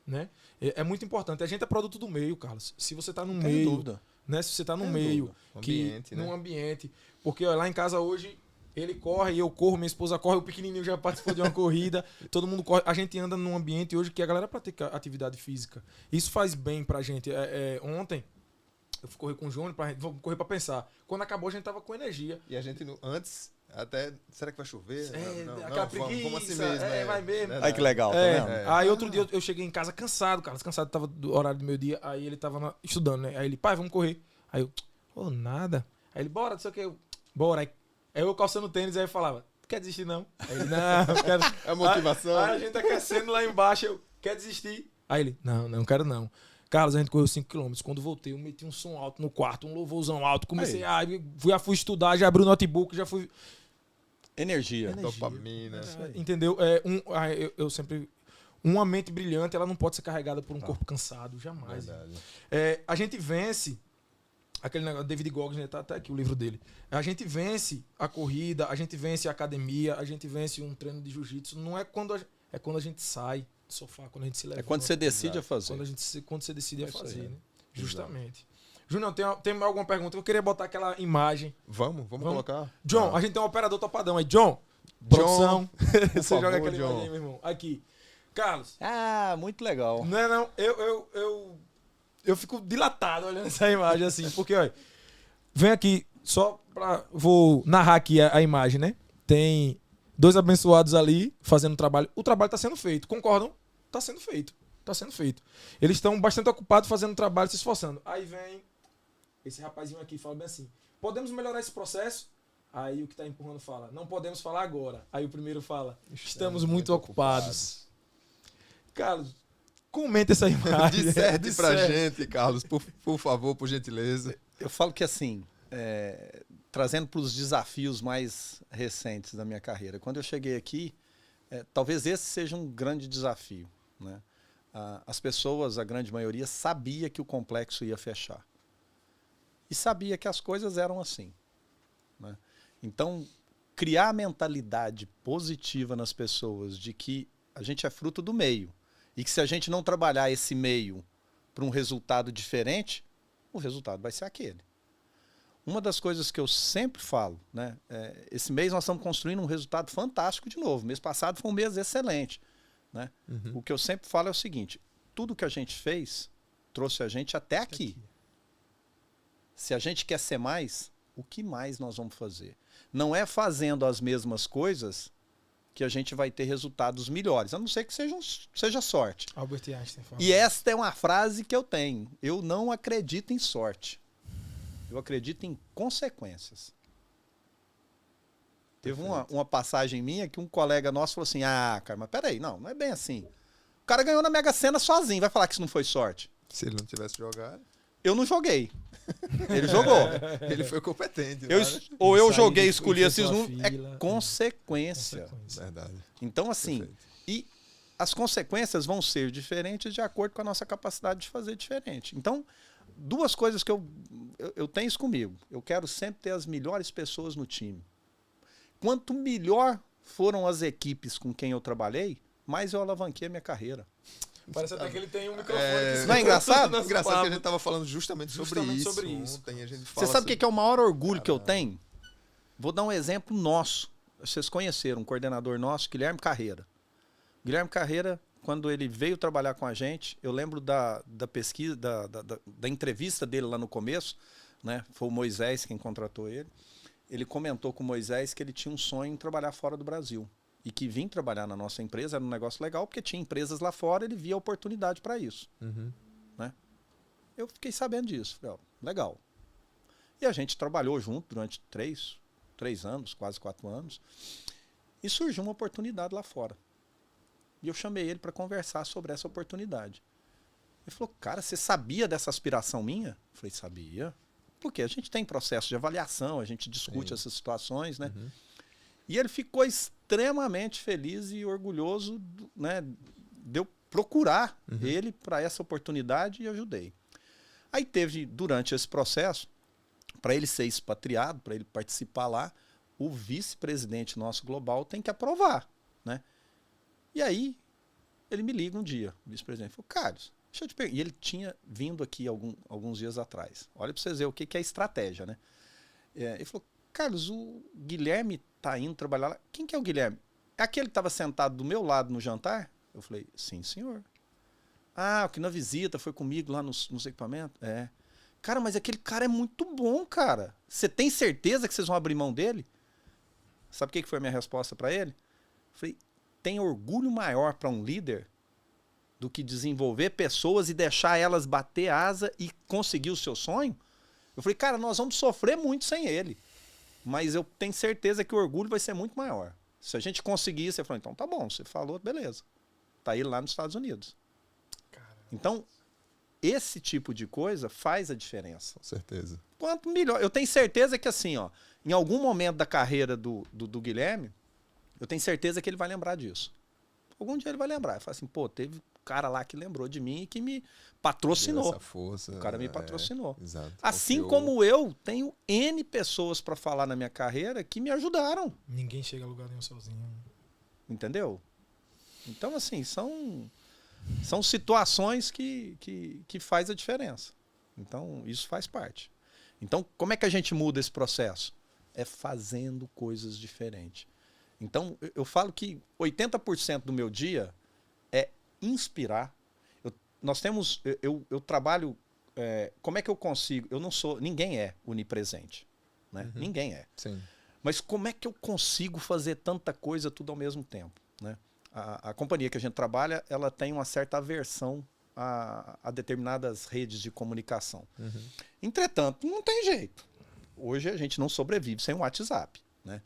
Né? É muito importante. A gente é produto do meio, Carlos. Se você tá no Não tenho meio, dúvida. né? Se você tá no Tenho meio, dúvida. Ambiente, né? num ambiente. Porque ó, lá em casa hoje, ele corre, eu corro, minha esposa corre, o pequenininho já participou de uma corrida, todo mundo corre. A gente anda num ambiente hoje que a galera pratica atividade física. Isso faz bem pra gente. Ontem, eu fui correr com o Júnior, vou correr pra pensar. Quando acabou, a gente tava com energia. E a gente, antes, até... Será que vai chover? Aquela preguiça, vamos assim mesmo. vai mesmo. Verdade. Ai, que legal, tá vendo? Aí outro dia eu cheguei em casa cansado, Carlos, cansado, tava do horário do meu dia, aí ele tava estudando, né? Aí ele, pai, vamos correr. Aí eu, nada. Aí ele, bora, não sei o que, bora. Aí eu calçando tênis, aí eu falava, quer desistir não? Aí ele, não, quero. É a motivação. Aí a gente aquecendo lá embaixo, eu, quer desistir? Aí ele, não quero não. Carlos, a gente correu 5 km. Quando voltei, eu meti um som alto no quarto, um louvorzão alto. Comecei, já fui estudar, já abri o notebook, já fui... Energia. Dopamina. Entendeu? Eu sempre... Uma mente brilhante, ela não pode ser carregada por um corpo cansado, jamais. Verdade. A gente vence... Aquele negócio, David Goggins, né? Tá até aqui o livro dele. A gente vence a corrida, a gente vence a academia, a gente vence um treino de jiu-jitsu. Não é quando é quando a gente sai do sofá, quando a gente se levanta. É quando você decide a fazer. Quando você decide a isso fazer, aí. né? Justamente. Júnior, tem alguma pergunta? Eu queria botar aquela imagem. Vamos colocar? John, a gente tem um operador topadão aí. John, produção. Você favor, joga aquela John. imagem aí, meu irmão. Aqui. Carlos. Ah, muito legal. Não. Eu fico dilatado olhando essa imagem assim. Porque, olha, vem aqui, vou narrar aqui a imagem, né? Tem 2 abençoados ali fazendo trabalho. O trabalho está sendo feito. Concordam? Está sendo feito. Eles estão bastante ocupados fazendo trabalho, se esforçando. Aí vem esse rapazinho aqui e fala bem assim, podemos melhorar esse processo? Aí o que está empurrando fala, não podemos falar agora. Aí o primeiro fala, estamos muito ocupados. Carlos, comenta essa imagem. Disserte pra gente, Carlos, por favor, por gentileza. Eu falo que assim, trazendo para os desafios mais recentes da minha carreira. Quando eu cheguei aqui, talvez esse seja um grande desafio, né? As pessoas, a grande maioria, sabia que o complexo ia fechar. E sabia que as coisas eram assim, né? Então, criar a mentalidade positiva nas pessoas de que a gente é fruto do meio e que se a gente não trabalhar esse meio para um resultado diferente, o resultado vai ser aquele. Uma das coisas que eu sempre falo, né? Esse mês nós estamos construindo um resultado fantástico de novo. Mês passado foi um mês excelente, né? Uhum. O que eu sempre falo é o seguinte, tudo que a gente fez trouxe a gente até aqui. Se a gente quer ser mais, o que mais nós vamos fazer? Não é fazendo as mesmas coisas que a gente vai ter resultados melhores, a não ser que seja sorte. Albert Einstein fala. E esta é uma frase que eu tenho. Eu não acredito em sorte. Eu acredito em consequências. Teve uma passagem minha que um colega nosso falou assim, cara, mas peraí, não é bem assim. O cara ganhou na Mega Sena sozinho, vai falar que isso não foi sorte? Se ele não tivesse jogado, Eu não joguei. Ele jogou. ele foi competente. Eu Isso joguei, aí, escolhi foi esses sua números. fila, É consequência. Verdade. Então, assim, Perfeito. e as consequências vão ser diferentes de acordo com a nossa capacidade de fazer diferente. Então, 2 coisas que eu tenho isso comigo. Eu quero sempre ter as melhores pessoas no time. Quanto melhor foram as equipes com quem eu trabalhei, mais eu alavanquei a minha carreira. Parece até que ele tem um microfone. Não é engraçado? Engraçado que a gente estava falando justamente sobre isso. Ontem a gente Você fala sabe o que é o maior orgulho que eu tenho? Vou dar um exemplo nosso. Vocês conheceram um coordenador nosso, Guilherme Carreira. Guilherme Carreira, quando ele veio trabalhar com a gente, eu lembro da pesquisa, da entrevista dele lá no começo, né? Foi o Moisés quem contratou ele. Ele comentou com o Moisés que ele tinha um sonho em trabalhar fora do Brasil. E que vir trabalhar na nossa empresa era um negócio legal, porque tinha empresas lá fora, ele via oportunidade para isso. Uhum. Né? Eu fiquei sabendo disso. Falei, legal. E a gente trabalhou junto durante 3 anos, quase 4 anos. E surgiu uma oportunidade lá fora. E eu chamei ele para conversar sobre essa oportunidade. Ele falou, cara, você sabia dessa aspiração minha? Eu falei, sabia. Porque a gente tem processo de avaliação, a gente discute essas situações, né? E ele ficou extremamente feliz e orgulhoso, né, de eu procurar ele para essa oportunidade e ajudei. Aí teve, durante esse processo, para ele ser expatriado, para ele participar lá, o vice-presidente nosso global tem que aprovar, né? E aí, ele me liga um dia, o vice-presidente, falou, Carlos, deixa eu te perguntar. E ele tinha vindo aqui alguns dias atrás. Olha para vocês verem o que é estratégia, né? Ele falou, Carlos, o Guilherme tá indo trabalhar lá. Quem que é o Guilherme? É aquele que estava sentado do meu lado no jantar? Eu falei, sim, senhor. Ah, o que na visita foi comigo lá nos equipamentos? É. Cara, mas aquele cara é muito bom, cara. Você tem certeza que vocês vão abrir mão dele? Sabe o que foi a minha resposta para ele? Eu falei, tem orgulho maior para um líder do que desenvolver pessoas e deixar elas bater asa e conseguir o seu sonho? Eu falei, cara, nós vamos sofrer muito sem ele. Mas eu tenho certeza que o orgulho vai ser muito maior. Se a gente conseguir, você falou, então tá bom, você falou, beleza. Tá ele lá nos Estados Unidos. Caramba. Então, esse tipo de coisa faz a diferença. Com certeza. Quanto melhor. Eu tenho certeza que assim, ó, em algum momento da carreira do Guilherme, eu tenho certeza que ele vai lembrar disso. Algum dia ele vai lembrar. Ele fala assim, pô, teve um cara lá que lembrou de mim e que me patrocinou. Essa força, o cara me patrocinou. Exato. Assim como eu tenho N pessoas para falar na minha carreira que me ajudaram. Ninguém chega a lugar nenhum sozinho. Entendeu? Então, assim, são situações que faz a diferença. Então, isso faz parte. Então, como é que a gente muda esse processo? É fazendo coisas diferentes. Então, eu falo que 80% do meu dia é inspirar. Eu trabalho... como é que eu consigo... Eu não sou... Ninguém é onipresente. Né? Ninguém é. Sim. Mas como é que eu consigo fazer tanta coisa tudo ao mesmo tempo? Né? A companhia que a gente trabalha, ela tem uma certa aversão a determinadas redes de comunicação. Entretanto, não tem jeito. Hoje a gente não sobrevive sem o WhatsApp. Né?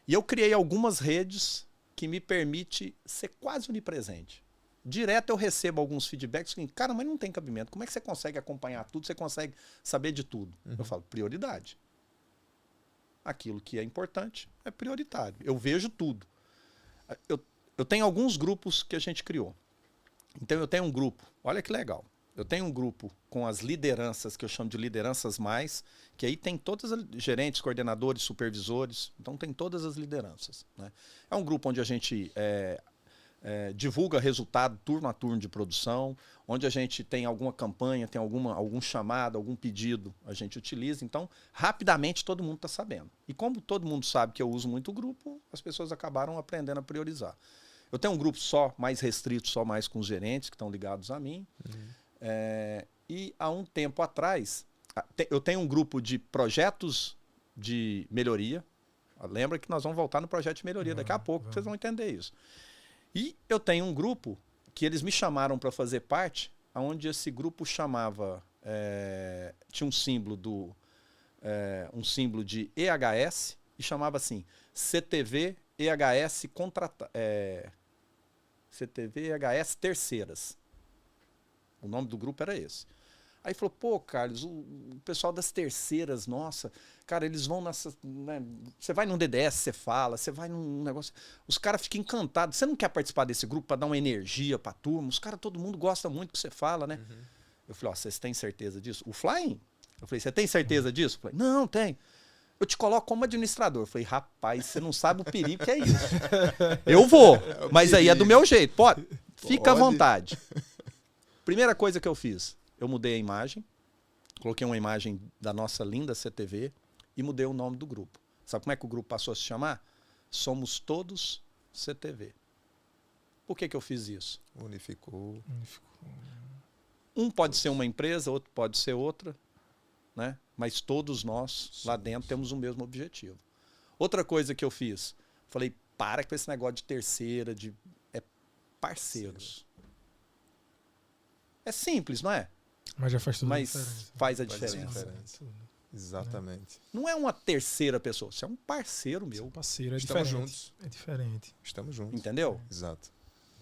E eu criei algumas redes que me permitem ser quase onipresente. Direto eu recebo alguns feedbacks que, cara, mas não tem cabimento. Como é que você consegue acompanhar tudo? Você consegue saber de tudo? Eu falo, prioridade. Aquilo que é importante é prioritário. Eu vejo tudo. Eu tenho alguns grupos que a gente criou. Então eu tenho um grupo, olha que legal. Eu tenho um grupo com as lideranças, que eu chamo de lideranças mais, que aí tem todas as gerentes, coordenadores, supervisores, então tem todas as lideranças. Né? É um grupo onde a gente divulga resultado turno a turno de produção, onde a gente tem alguma campanha, tem algum chamado, algum pedido, a gente utiliza. Então, rapidamente todo mundo está sabendo. E como todo mundo sabe que eu uso muito o grupo, as pessoas acabaram aprendendo a priorizar. Eu tenho um grupo só mais restrito, só mais com os gerentes que estão ligados a mim. E há um tempo atrás, eu tenho um grupo de projetos de melhoria. Lembra que nós vamos voltar no projeto de melhoria daqui a pouco, vocês vão entender isso. E eu tenho um grupo que eles me chamaram para fazer parte, onde esse grupo chamava... tinha um símbolo de EHS e chamava assim, CTV EHS CTV EHS Terceiras. O nome do grupo era esse. Aí falou, pô, Carlos, o pessoal das terceiras, nossa, cara, eles vão nessa... Né, você vai num DDS, você fala, você vai num negócio... Os caras ficam encantados. Você não quer participar desse grupo para dar uma energia pra turma? Os caras, todo mundo gosta muito do que você fala, né? Eu falei, ó, vocês têm certeza disso? O Flying? Eu falei, você tem certeza disso? Eu falei, não, tem. Eu te coloco como administrador. Eu falei, rapaz, você não sabe o perigo que é isso. Eu vou, mas aí é do meu jeito. Pode, fica à vontade. Primeira coisa que eu fiz, eu mudei a imagem, coloquei uma imagem da nossa linda CTV e mudei o nome do grupo. Sabe como é que o grupo passou a se chamar? Somos Todos CTV. Por que eu fiz isso? Unificou. Um pode ser uma empresa, outro pode ser outra, né? Mas todos nós lá dentro temos o mesmo objetivo. Outra coisa que eu fiz, falei, para com esse negócio de terceira, é parceiros. É simples, não é? Mas já faz tudo Mas faz a diferença. Exatamente. Não é uma terceira pessoa, você é um parceiro Seu meu. parceiro, é Estamos diferente. juntos. É diferente. Estamos juntos. Entendeu? Exato.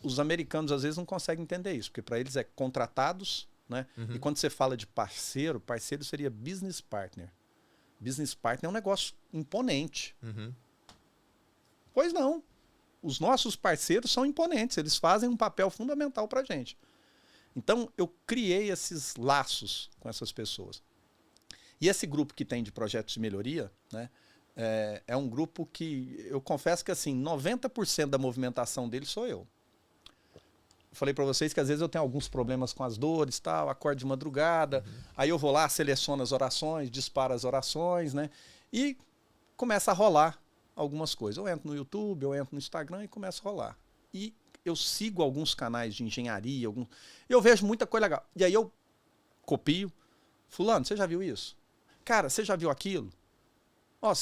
Os americanos às vezes não conseguem entender isso, porque para eles é contratados, né? Uhum. E quando você fala de parceiro, parceiro seria business partner. Business partner é um negócio imponente. Uhum. Pois não. Os nossos parceiros são imponentes, eles fazem um papel fundamental para a gente. Então, eu criei esses laços com essas pessoas. E esse grupo que tem de projetos de melhoria, né, é um grupo que, eu confesso que assim, 90% da movimentação dele sou eu. Falei para vocês que às vezes eu tenho alguns problemas com as dores, tal, acordo de madrugada, aí eu vou lá, seleciono as orações, disparo as orações, né, e começa a rolar algumas coisas. Eu entro no YouTube, eu entro no Instagram e começo a rolar. E eu sigo alguns canais de engenharia, eu vejo muita coisa legal. E aí eu copio. Fulano, você já viu isso? Cara, você já viu aquilo? Ó,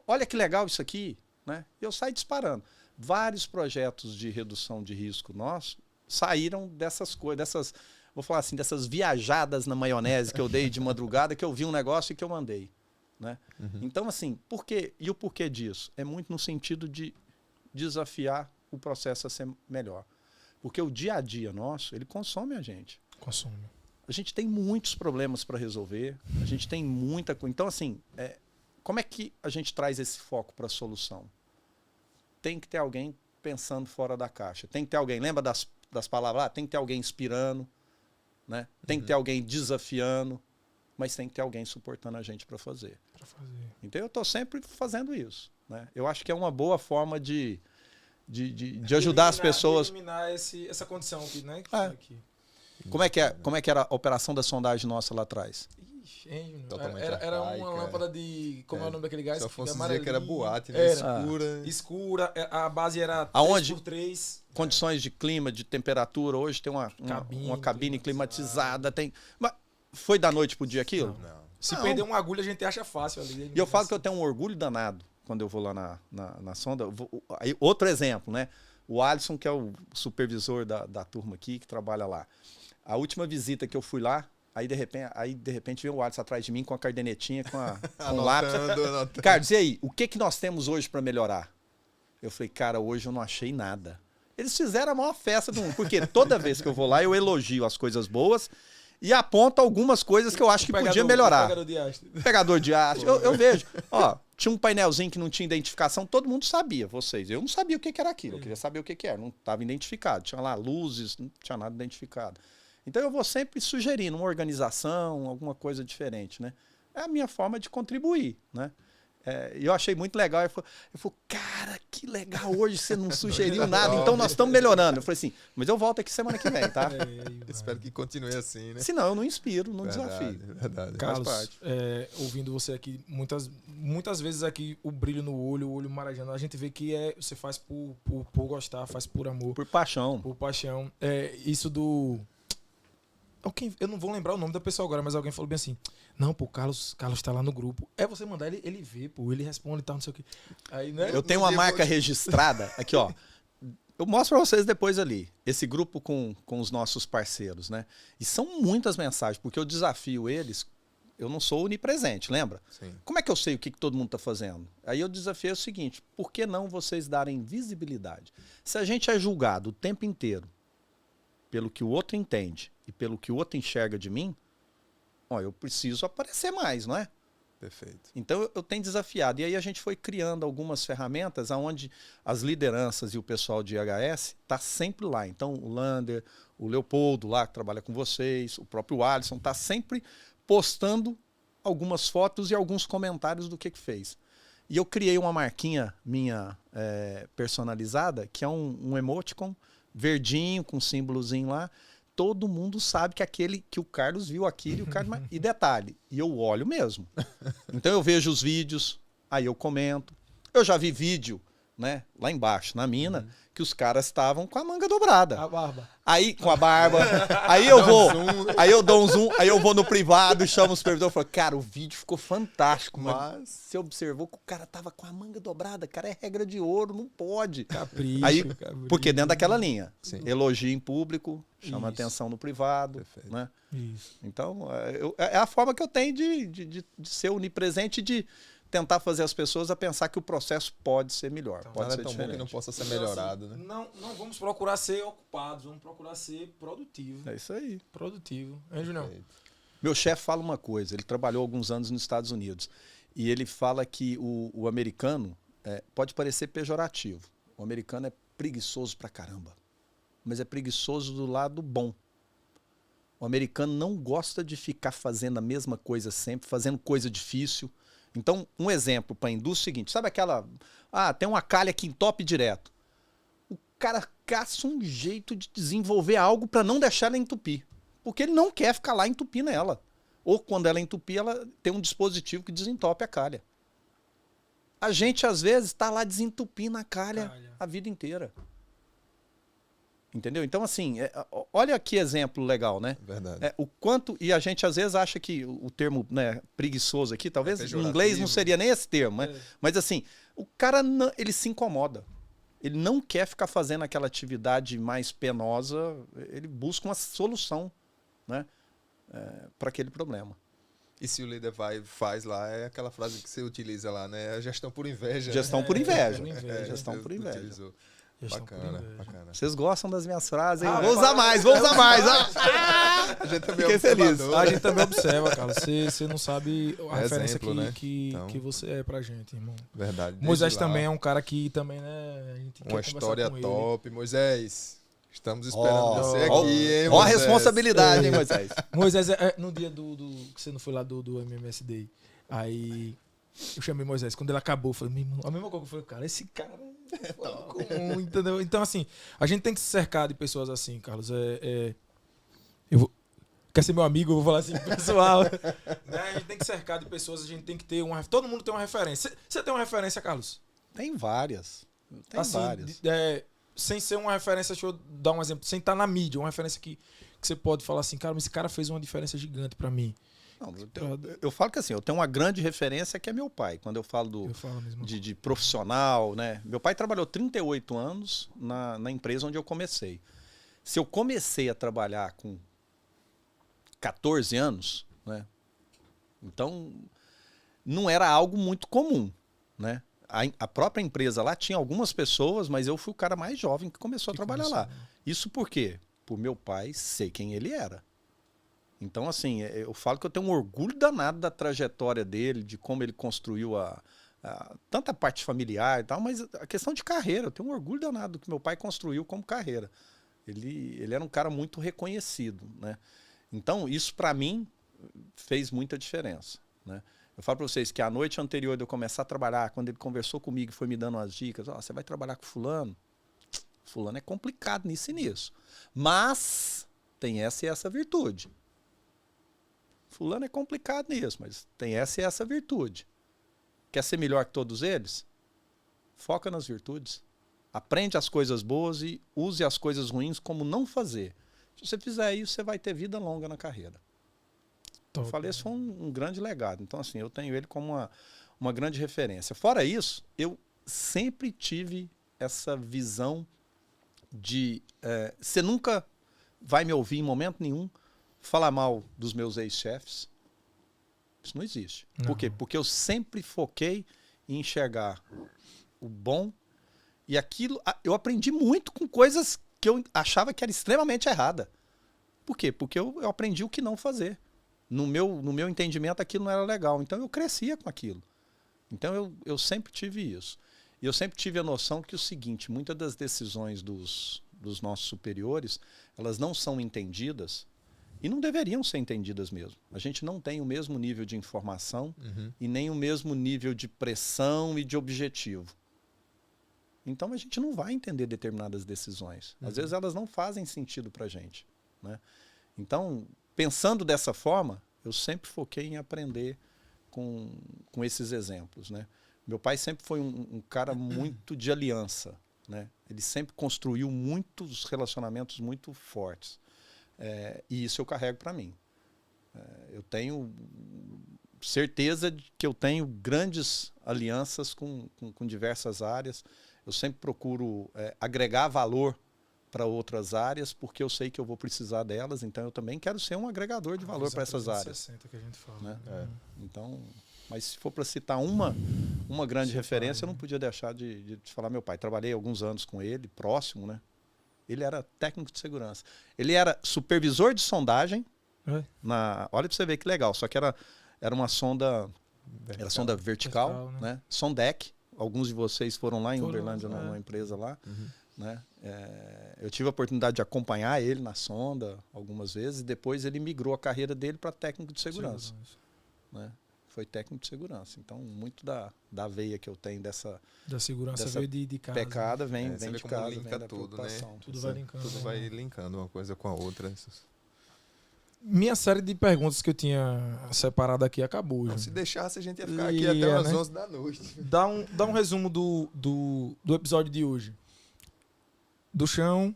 olha que legal isso aqui, né? Eu saio disparando. Vários projetos de redução de risco nossos saíram dessas coisas, vou falar assim, dessas viajadas na maionese que eu dei de madrugada, que eu vi um negócio e que eu mandei. Né? Uhum. Então, assim, por quê? E o porquê disso? É muito no sentido de desafiar o processo a ser melhor. Porque o dia a dia nosso, ele consome a gente. Consome. A gente tem muitos problemas para resolver, a gente tem muita coisa. Então, assim, como é que a gente traz esse foco para a solução? Tem que ter alguém pensando fora da caixa. Tem que ter alguém, lembra das palavras lá? Tem que ter alguém inspirando, né? Tem que ter alguém desafiando, mas tem que ter alguém suportando a gente para fazer. Então eu estou sempre fazendo isso. Né? Eu acho que é uma boa forma de ajudar as pessoas. Eliminar essa condição aqui, né? Aqui. Como é que era a operação da sondagem nossa lá atrás? Ixi, era uma lâmpada de... Como é o nome daquele gás? Só fosse dizer que era boate, né? Era. Escura. A base era Aonde? 3x3. Condições de clima, de temperatura. Hoje tem uma cabine climatizada. Mas foi da noite pro dia aquilo? Não. Se perder uma agulha, a gente acha fácil ali. E eu falo que eu tenho um orgulho danado quando eu vou lá na sonda. Aí, outro exemplo, né? O Alisson, que é o supervisor da turma aqui, que trabalha lá. A última visita que eu fui lá, aí de repente veio o Alisson atrás de mim com a cardenetinha, com um lápis. Anotando. Carlos, e aí? O que nós temos hoje para melhorar? Eu falei, cara, hoje eu não achei nada. Eles fizeram a maior festa do mundo, porque toda vez que eu vou lá, eu elogio as coisas boas e aponto algumas coisas que eu acho que podia melhorar. Pegador de haste. Eu vejo. Ó, tinha um painelzinho que não tinha identificação, todo mundo sabia, vocês. Eu não sabia o que era aquilo, eu queria saber o que era. Não estava identificado. Tinha lá luzes, não tinha nada identificado. Então eu vou sempre sugerindo uma organização, alguma coisa diferente, né? É a minha forma de contribuir, né? E eu achei muito legal. Eu falei, cara, que legal, hoje você não sugeriu nada, então nós estamos melhorando. Eu falei assim, mas eu volto aqui semana que vem, tá? Espero que continue assim, né? Senão eu não inspiro, não desafio. Verdade. Carlos, ouvindo você aqui, muitas vezes aqui o brilho no olho, o olho marejando, a gente vê que você faz por gostar, faz por amor. Por paixão. Por paixão. Isso do... Eu não vou lembrar o nome da pessoa agora, mas alguém falou bem assim, não, pô, o Carlos tá lá no grupo. Você mandar, ele vê, pô, ele responde e tal, não sei o quê. Aí, né? Eu tenho uma marca registrada, aqui ó, eu mostro pra vocês depois ali, esse grupo com os nossos parceiros, né? E são muitas mensagens, porque eu desafio eles, eu não sou onipresente, lembra? Sim. Como é que eu sei o que todo mundo tá fazendo? Aí eu desafiei o seguinte, por que não vocês darem visibilidade? Se a gente é julgado o tempo inteiro pelo que o outro entende e pelo que o outro enxerga de mim, eu preciso aparecer mais, não é? Perfeito. Então eu tenho desafiado. E aí a gente foi criando algumas ferramentas onde as lideranças e o pessoal de IHS está sempre lá. Então o Lander, o Leopoldo lá que trabalha com vocês, o próprio Alisson está sempre postando algumas fotos e alguns comentários do que fez. E eu criei uma marquinha minha personalizada, que é um emoticon verdinho com símbolozinho lá. Todo mundo sabe que o Carlos viu aquilo e detalhe, e eu olho mesmo. Então eu vejo os vídeos, aí eu comento. Eu já vi vídeo né, lá embaixo, na mina, que os caras estavam com a manga dobrada. A barba. Aí, com a barba, aí eu dou um zoom, aí eu vou no privado, chamo o supervisor e falo, cara, o vídeo ficou fantástico, mas você observou que o cara tava com a manga dobrada, cara, é regra de ouro, não pode. Capricho, Aí, capricho. porque dentro daquela linha, Sim. elogio em público, chama Isso. atenção no privado, Perfeito. né? Isso. Então, é a forma que eu tenho de ser onipresente e de tentar fazer as pessoas a pensar que o processo pode ser melhor, Então, pode Nada ser é tão bom diferente. que não possa ser Então, melhorado, assim, né? Não vamos procurar ser ocupados, vamos procurar ser produtivo. É isso aí. Produtivo. Hein, Junião? Perfeito. Meu chefe fala uma coisa, ele trabalhou alguns anos nos Estados Unidos, e ele fala que o americano pode parecer pejorativo. O americano é preguiçoso pra caramba, mas é preguiçoso do lado bom. O americano não gosta de ficar fazendo a mesma coisa sempre, fazendo coisa difícil. Então, um exemplo para a indústria é o seguinte, sabe aquela... tem uma calha que entope direto. O cara caça um jeito de desenvolver algo para não deixar ela entupir. Porque ele não quer ficar lá entupindo ela. Ou quando ela entupir, ela tem um dispositivo que desentope a calha. A gente, às vezes, está lá desentupindo a calha a vida inteira. Entendeu? Então, assim, olha que exemplo legal, né? Verdade. O quanto... E a gente, às vezes, acha que o termo, né, preguiçoso aqui, talvez em pejorativo. inglês não seria nem esse termo, né? É. Mas, assim, o cara, ele se incomoda. Ele não quer ficar fazendo aquela atividade mais penosa. Ele busca uma solução, né, para aquele problema. E se o líder faz lá, é aquela frase que você utiliza lá, né? A gestão por inveja. Gestão por É, inveja. por inveja. Gestão você por inveja. utilizou. Gestão por Bacana, inveja. bacana. Vocês gostam das minhas frases, hein? Ah, Vou usar mais, vou usar mais. A gente também Fiquei feliz. observador, A né? gente também observa, cara. Você não sabe a É referência exemplo, né? que Então. você é pra gente, irmão. Verdade. desde Moisés lá, também é um cara que também, né? A gente quer uma conversar história com ele. top. Moisés, estamos esperando Ó, você ó, aqui, hein, Ó a Moisés? responsabilidade, hein, Moisés? Moisés, no dia que você não foi lá do MMS Day, aí eu chamei Moisés. Quando ele acabou, eu falei, meu irmão, a mesma coisa que eu falei, cara, esse cara é fora do comum, entendeu? Então, assim, a gente tem que se cercar de pessoas assim, Carlos. Quer ser meu amigo? Eu vou falar assim pro pessoal. Né? A gente tem que cercar de pessoas, a gente tem que ter todo mundo tem uma referência. Você tem uma referência, Carlos? Tem várias. Tem Assim, várias. sem ser uma referência, deixa eu dar um exemplo, sem estar na mídia, uma referência que você pode falar assim, cara, mas esse cara fez uma diferença gigante pra mim. Não, eu falo que assim, eu tenho uma grande referência que é meu pai. Quando eu falo Eu falo mesmo. de profissional, né? Meu pai trabalhou 38 anos na empresa onde eu comecei. Se eu comecei a trabalhar com 14 anos, né? Então, não era algo muito comum, né? A própria empresa lá tinha algumas pessoas, mas eu fui o cara mais jovem que começou a trabalhar lá. Isso por quê? Por meu pai ser quem ele era. Então, assim, eu falo que eu tenho um orgulho danado da trajetória dele, de como ele construiu tanta parte familiar e tal, mas a questão de carreira, eu tenho um orgulho danado do que meu pai construiu como carreira. Ele era um cara muito reconhecido, né? Então, isso para mim fez muita diferença, né? Eu falo para vocês que a noite anterior de eu começar a trabalhar, quando ele conversou comigo e foi me dando umas dicas, você vai trabalhar com fulano? Fulano é complicado nisso e nisso. Mas tem essa e essa virtude. Fulano é complicado nisso, mas tem essa e essa virtude. Quer ser melhor que todos eles? Foca nas virtudes. Aprende as coisas boas e use as coisas ruins como não fazer. Se você fizer isso, você vai ter vida longa na carreira. Eu falei, isso foi um grande legado. Então, assim, eu tenho ele como uma grande referência. Fora isso, eu sempre tive essa visão de... você nunca vai me ouvir em momento nenhum falar mal dos meus ex-chefes. Isso não existe. Não. Por quê? Porque eu sempre foquei em enxergar o bom e aquilo... Eu aprendi muito com coisas que eu achava que era extremamente errada. Por quê? Porque eu aprendi o que não fazer. No meu entendimento, aquilo não era legal. Então, eu crescia com aquilo. Então, eu sempre tive isso. E eu sempre tive a noção que o seguinte, muitas das decisões dos nossos superiores, elas não são entendidas e não deveriam ser entendidas mesmo. A gente não tem o mesmo nível de informação e nem o mesmo nível de pressão e de objetivo. Então, a gente não vai entender determinadas decisões. Às vezes, elas não fazem sentido para a gente, né? Então, pensando dessa forma, eu sempre foquei em aprender com esses exemplos, né? Meu pai sempre foi um cara muito de aliança, né? Ele sempre construiu muitos relacionamentos muito fortes. E isso eu carrego para mim. Eu tenho certeza de que eu tenho grandes alianças com diversas áreas. Eu sempre procuro agregar valor para outras áreas, porque eu sei que eu vou precisar delas, então eu também quero ser um agregador de valor para essas áreas. 360 que a gente fala. Né? Então, mas se for para citar uma grande referência, eu não podia deixar de falar meu pai. Trabalhei alguns anos com ele, próximo, né? Ele era técnico de segurança. Ele era supervisor de sondagem. Olha para você ver que legal, só que era uma sonda, era sonda vertical, né? Sondec. Alguns de vocês foram lá em Uberlândia, numa empresa lá. Né? Eu tive a oportunidade de acompanhar ele na sonda algumas vezes, e depois ele migrou a carreira dele para técnico de segurança. Né? Foi técnico de segurança. Então, muito da veia que eu tenho da segurança veio de casa. Pecada vem de casa, linka vem tudo, né? Tudo vai linkando. Tudo vai linkando uma coisa com a outra. Minha série de perguntas que eu tinha separado aqui acabou. Não, se deixasse, a gente ia ficar aqui até umas 11 da noite. Dá um resumo do episódio de hoje. Do chão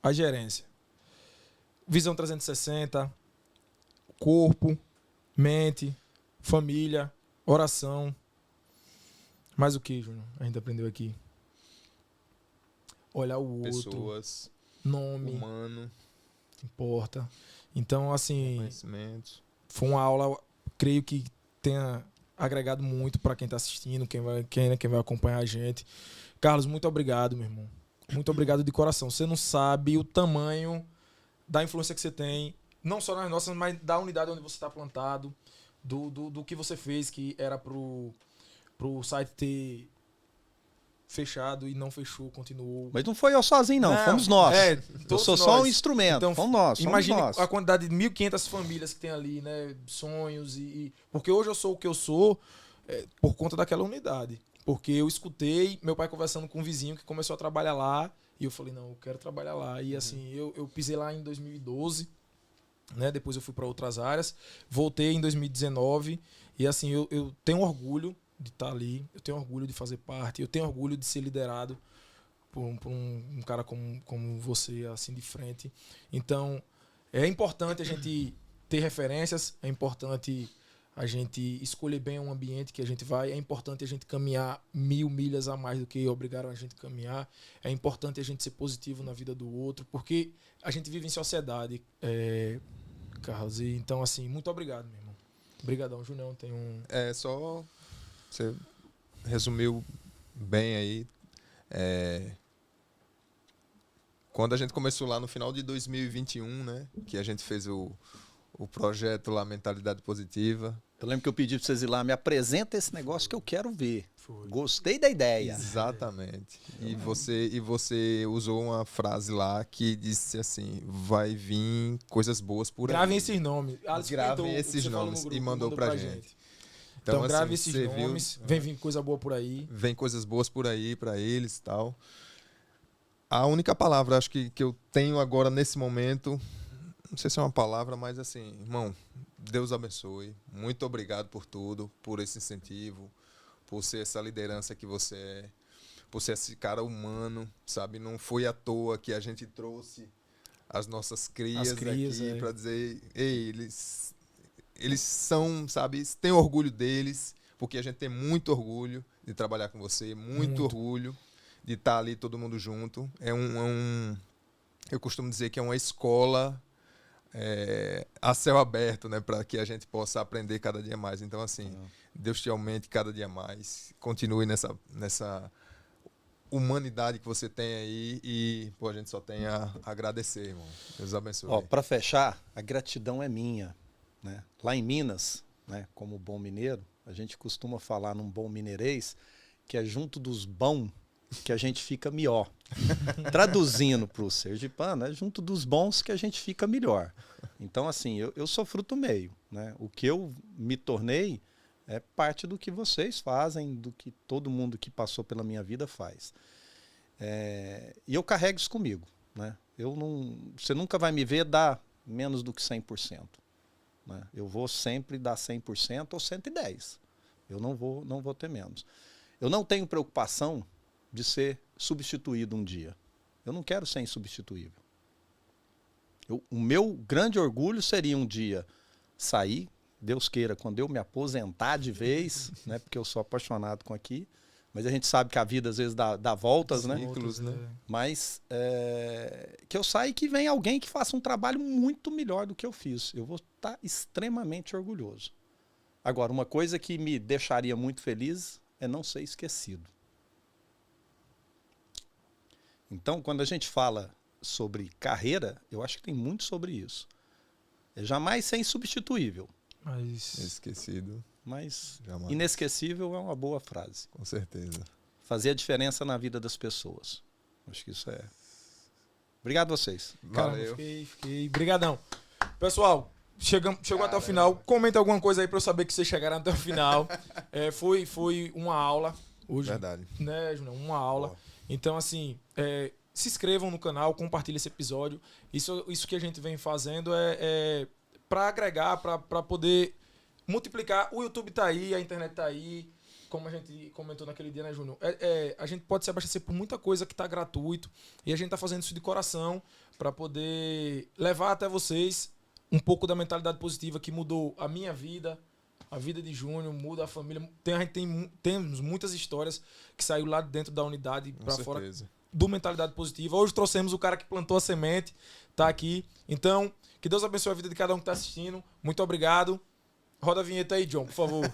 à gerência. Visão 360, corpo, mente, família, oração. Mais o que, Júnior? A gente aprendeu aqui. Olhar o outro. Pessoas. Nome. Humano. Importa. Então, assim, conhecimentos. Foi uma aula, creio que tenha agregado muito para quem está assistindo, quem vai acompanhar a gente. Carlos, muito obrigado, meu irmão. Muito obrigado de coração. Você não sabe o tamanho da influência que você tem, não só nas nossas, mas da unidade onde você está plantado, do que você fez, que era pro site ter fechado e não fechou, continuou. Mas não foi eu sozinho, não. Fomos nós. Eu sou só um instrumento. Então, fomos nós. Imagine a quantidade de 1.500 famílias que tem ali, né? Sonhos porque hoje eu sou o que eu sou por conta daquela unidade. Porque eu escutei meu pai conversando com um vizinho que começou a trabalhar lá e eu falei, não, eu quero trabalhar lá. E assim, eu pisei lá em 2012, né? Depois eu fui para outras áreas. Voltei em 2019 e assim, eu tenho orgulho de estar ali, eu tenho orgulho de fazer parte, eu tenho orgulho de ser liderado por um cara como você, assim, de frente. Então, é importante a gente ter referências, é importante a gente escolher bem o ambiente que a gente vai, é importante a gente caminhar 1.000 milhas a mais do que obrigaram a gente a caminhar, é importante a gente ser positivo na vida do outro, porque a gente vive em sociedade, Carlos, e então, assim, muito obrigado, meu irmão. Obrigadão, Junião, tem um... Só... Você resumiu bem aí. Quando a gente começou lá no final de 2021, né? Que a gente fez o projeto lá, Mentalidade Positiva. Eu lembro que eu pedi para vocês ir lá, me apresenta esse negócio que eu quero ver. Gostei da ideia. Exatamente. E você usou uma frase lá que disse assim, vai vir coisas boas por aí. Gravem esses nomes. Gravem esses nomes grupo, e mandou pra gente. Então assim, grave esses nomes, vem vir coisa boa por aí. Vem coisas boas por aí para eles e tal. A única palavra, acho que eu tenho agora nesse momento, não sei se é uma palavra, mas assim, irmão, Deus abençoe. Muito obrigado por tudo, por esse incentivo, por ser essa liderança que você é, por ser esse cara humano, sabe? Não foi à toa que a gente trouxe as nossas crias aqui para dizer, ei, eles são, sabe, tem orgulho deles, porque a gente tem muito orgulho de trabalhar com você, muito orgulho de estar ali todo mundo junto. Eu costumo dizer que é uma escola a céu aberto, né, para que a gente possa aprender cada dia mais. Então, assim, Deus te aumente cada dia mais, continue nessa humanidade que você tem aí e a gente só tem a agradecer, irmão. Deus abençoe. Para fechar, a gratidão é minha. Né? Lá em Minas, né, como bom mineiro, a gente costuma falar num bom mineirês que é junto dos bons que a gente fica melhor. Traduzindo para o sergipano, é junto dos bons que a gente fica melhor. Então, assim, eu sou fruto meio. Né? O que eu me tornei é parte do que vocês fazem, do que todo mundo que passou pela minha vida faz. E eu carrego isso comigo. Né? Você nunca vai me ver dar menos do que 100%. Né? Eu vou sempre dar 100% ou 110%. Eu não vou ter menos. Eu não tenho preocupação de ser substituído um dia. Eu não quero ser insubstituível. O meu grande orgulho seria um dia sair, Deus queira, quando eu me aposentar de vez, né? Porque eu sou apaixonado com aqui, mas a gente sabe que a vida às vezes dá voltas, né? Ciclos, né? Mas que eu saia e que venha alguém que faça um trabalho muito melhor do que eu fiz. Eu vou estar extremamente orgulhoso. Agora, uma coisa que me deixaria muito feliz é não ser esquecido. Então, quando a gente fala sobre carreira, eu acho que tem muito sobre isso. É jamais ser insubstituível. Mas Esquecido, Mas jamais. inesquecível é uma boa frase. Com certeza. Fazer a diferença na vida das pessoas. Acho que isso é... Obrigado a vocês. Caramba, Valeu. fiquei. Brigadão. Pessoal, chegou até o final. Comenta alguma coisa aí pra eu saber que vocês chegaram até o final. Foi uma aula hoje. Verdade. Né, Júnior? Uma aula. Boa. Então, assim, se inscrevam no canal, compartilhem esse episódio. Isso que a gente vem fazendo é para agregar, para poder multiplicar. O YouTube tá aí, a internet tá aí. Como a gente comentou naquele dia, né, Júnior? A gente pode se abastecer por muita coisa que tá gratuito. E a gente tá fazendo isso de coração para poder levar até vocês um pouco da mentalidade positiva que mudou a minha vida, a vida de Júnior, muda a família. Temos muitas histórias que saiu lá dentro da unidade para fora certeza. do Mentalidade Positiva. Hoje trouxemos o cara que plantou a semente, tá aqui. Então, que Deus abençoe a vida de cada um que tá assistindo. Muito obrigado. Roda a vinheta aí, John, por favor.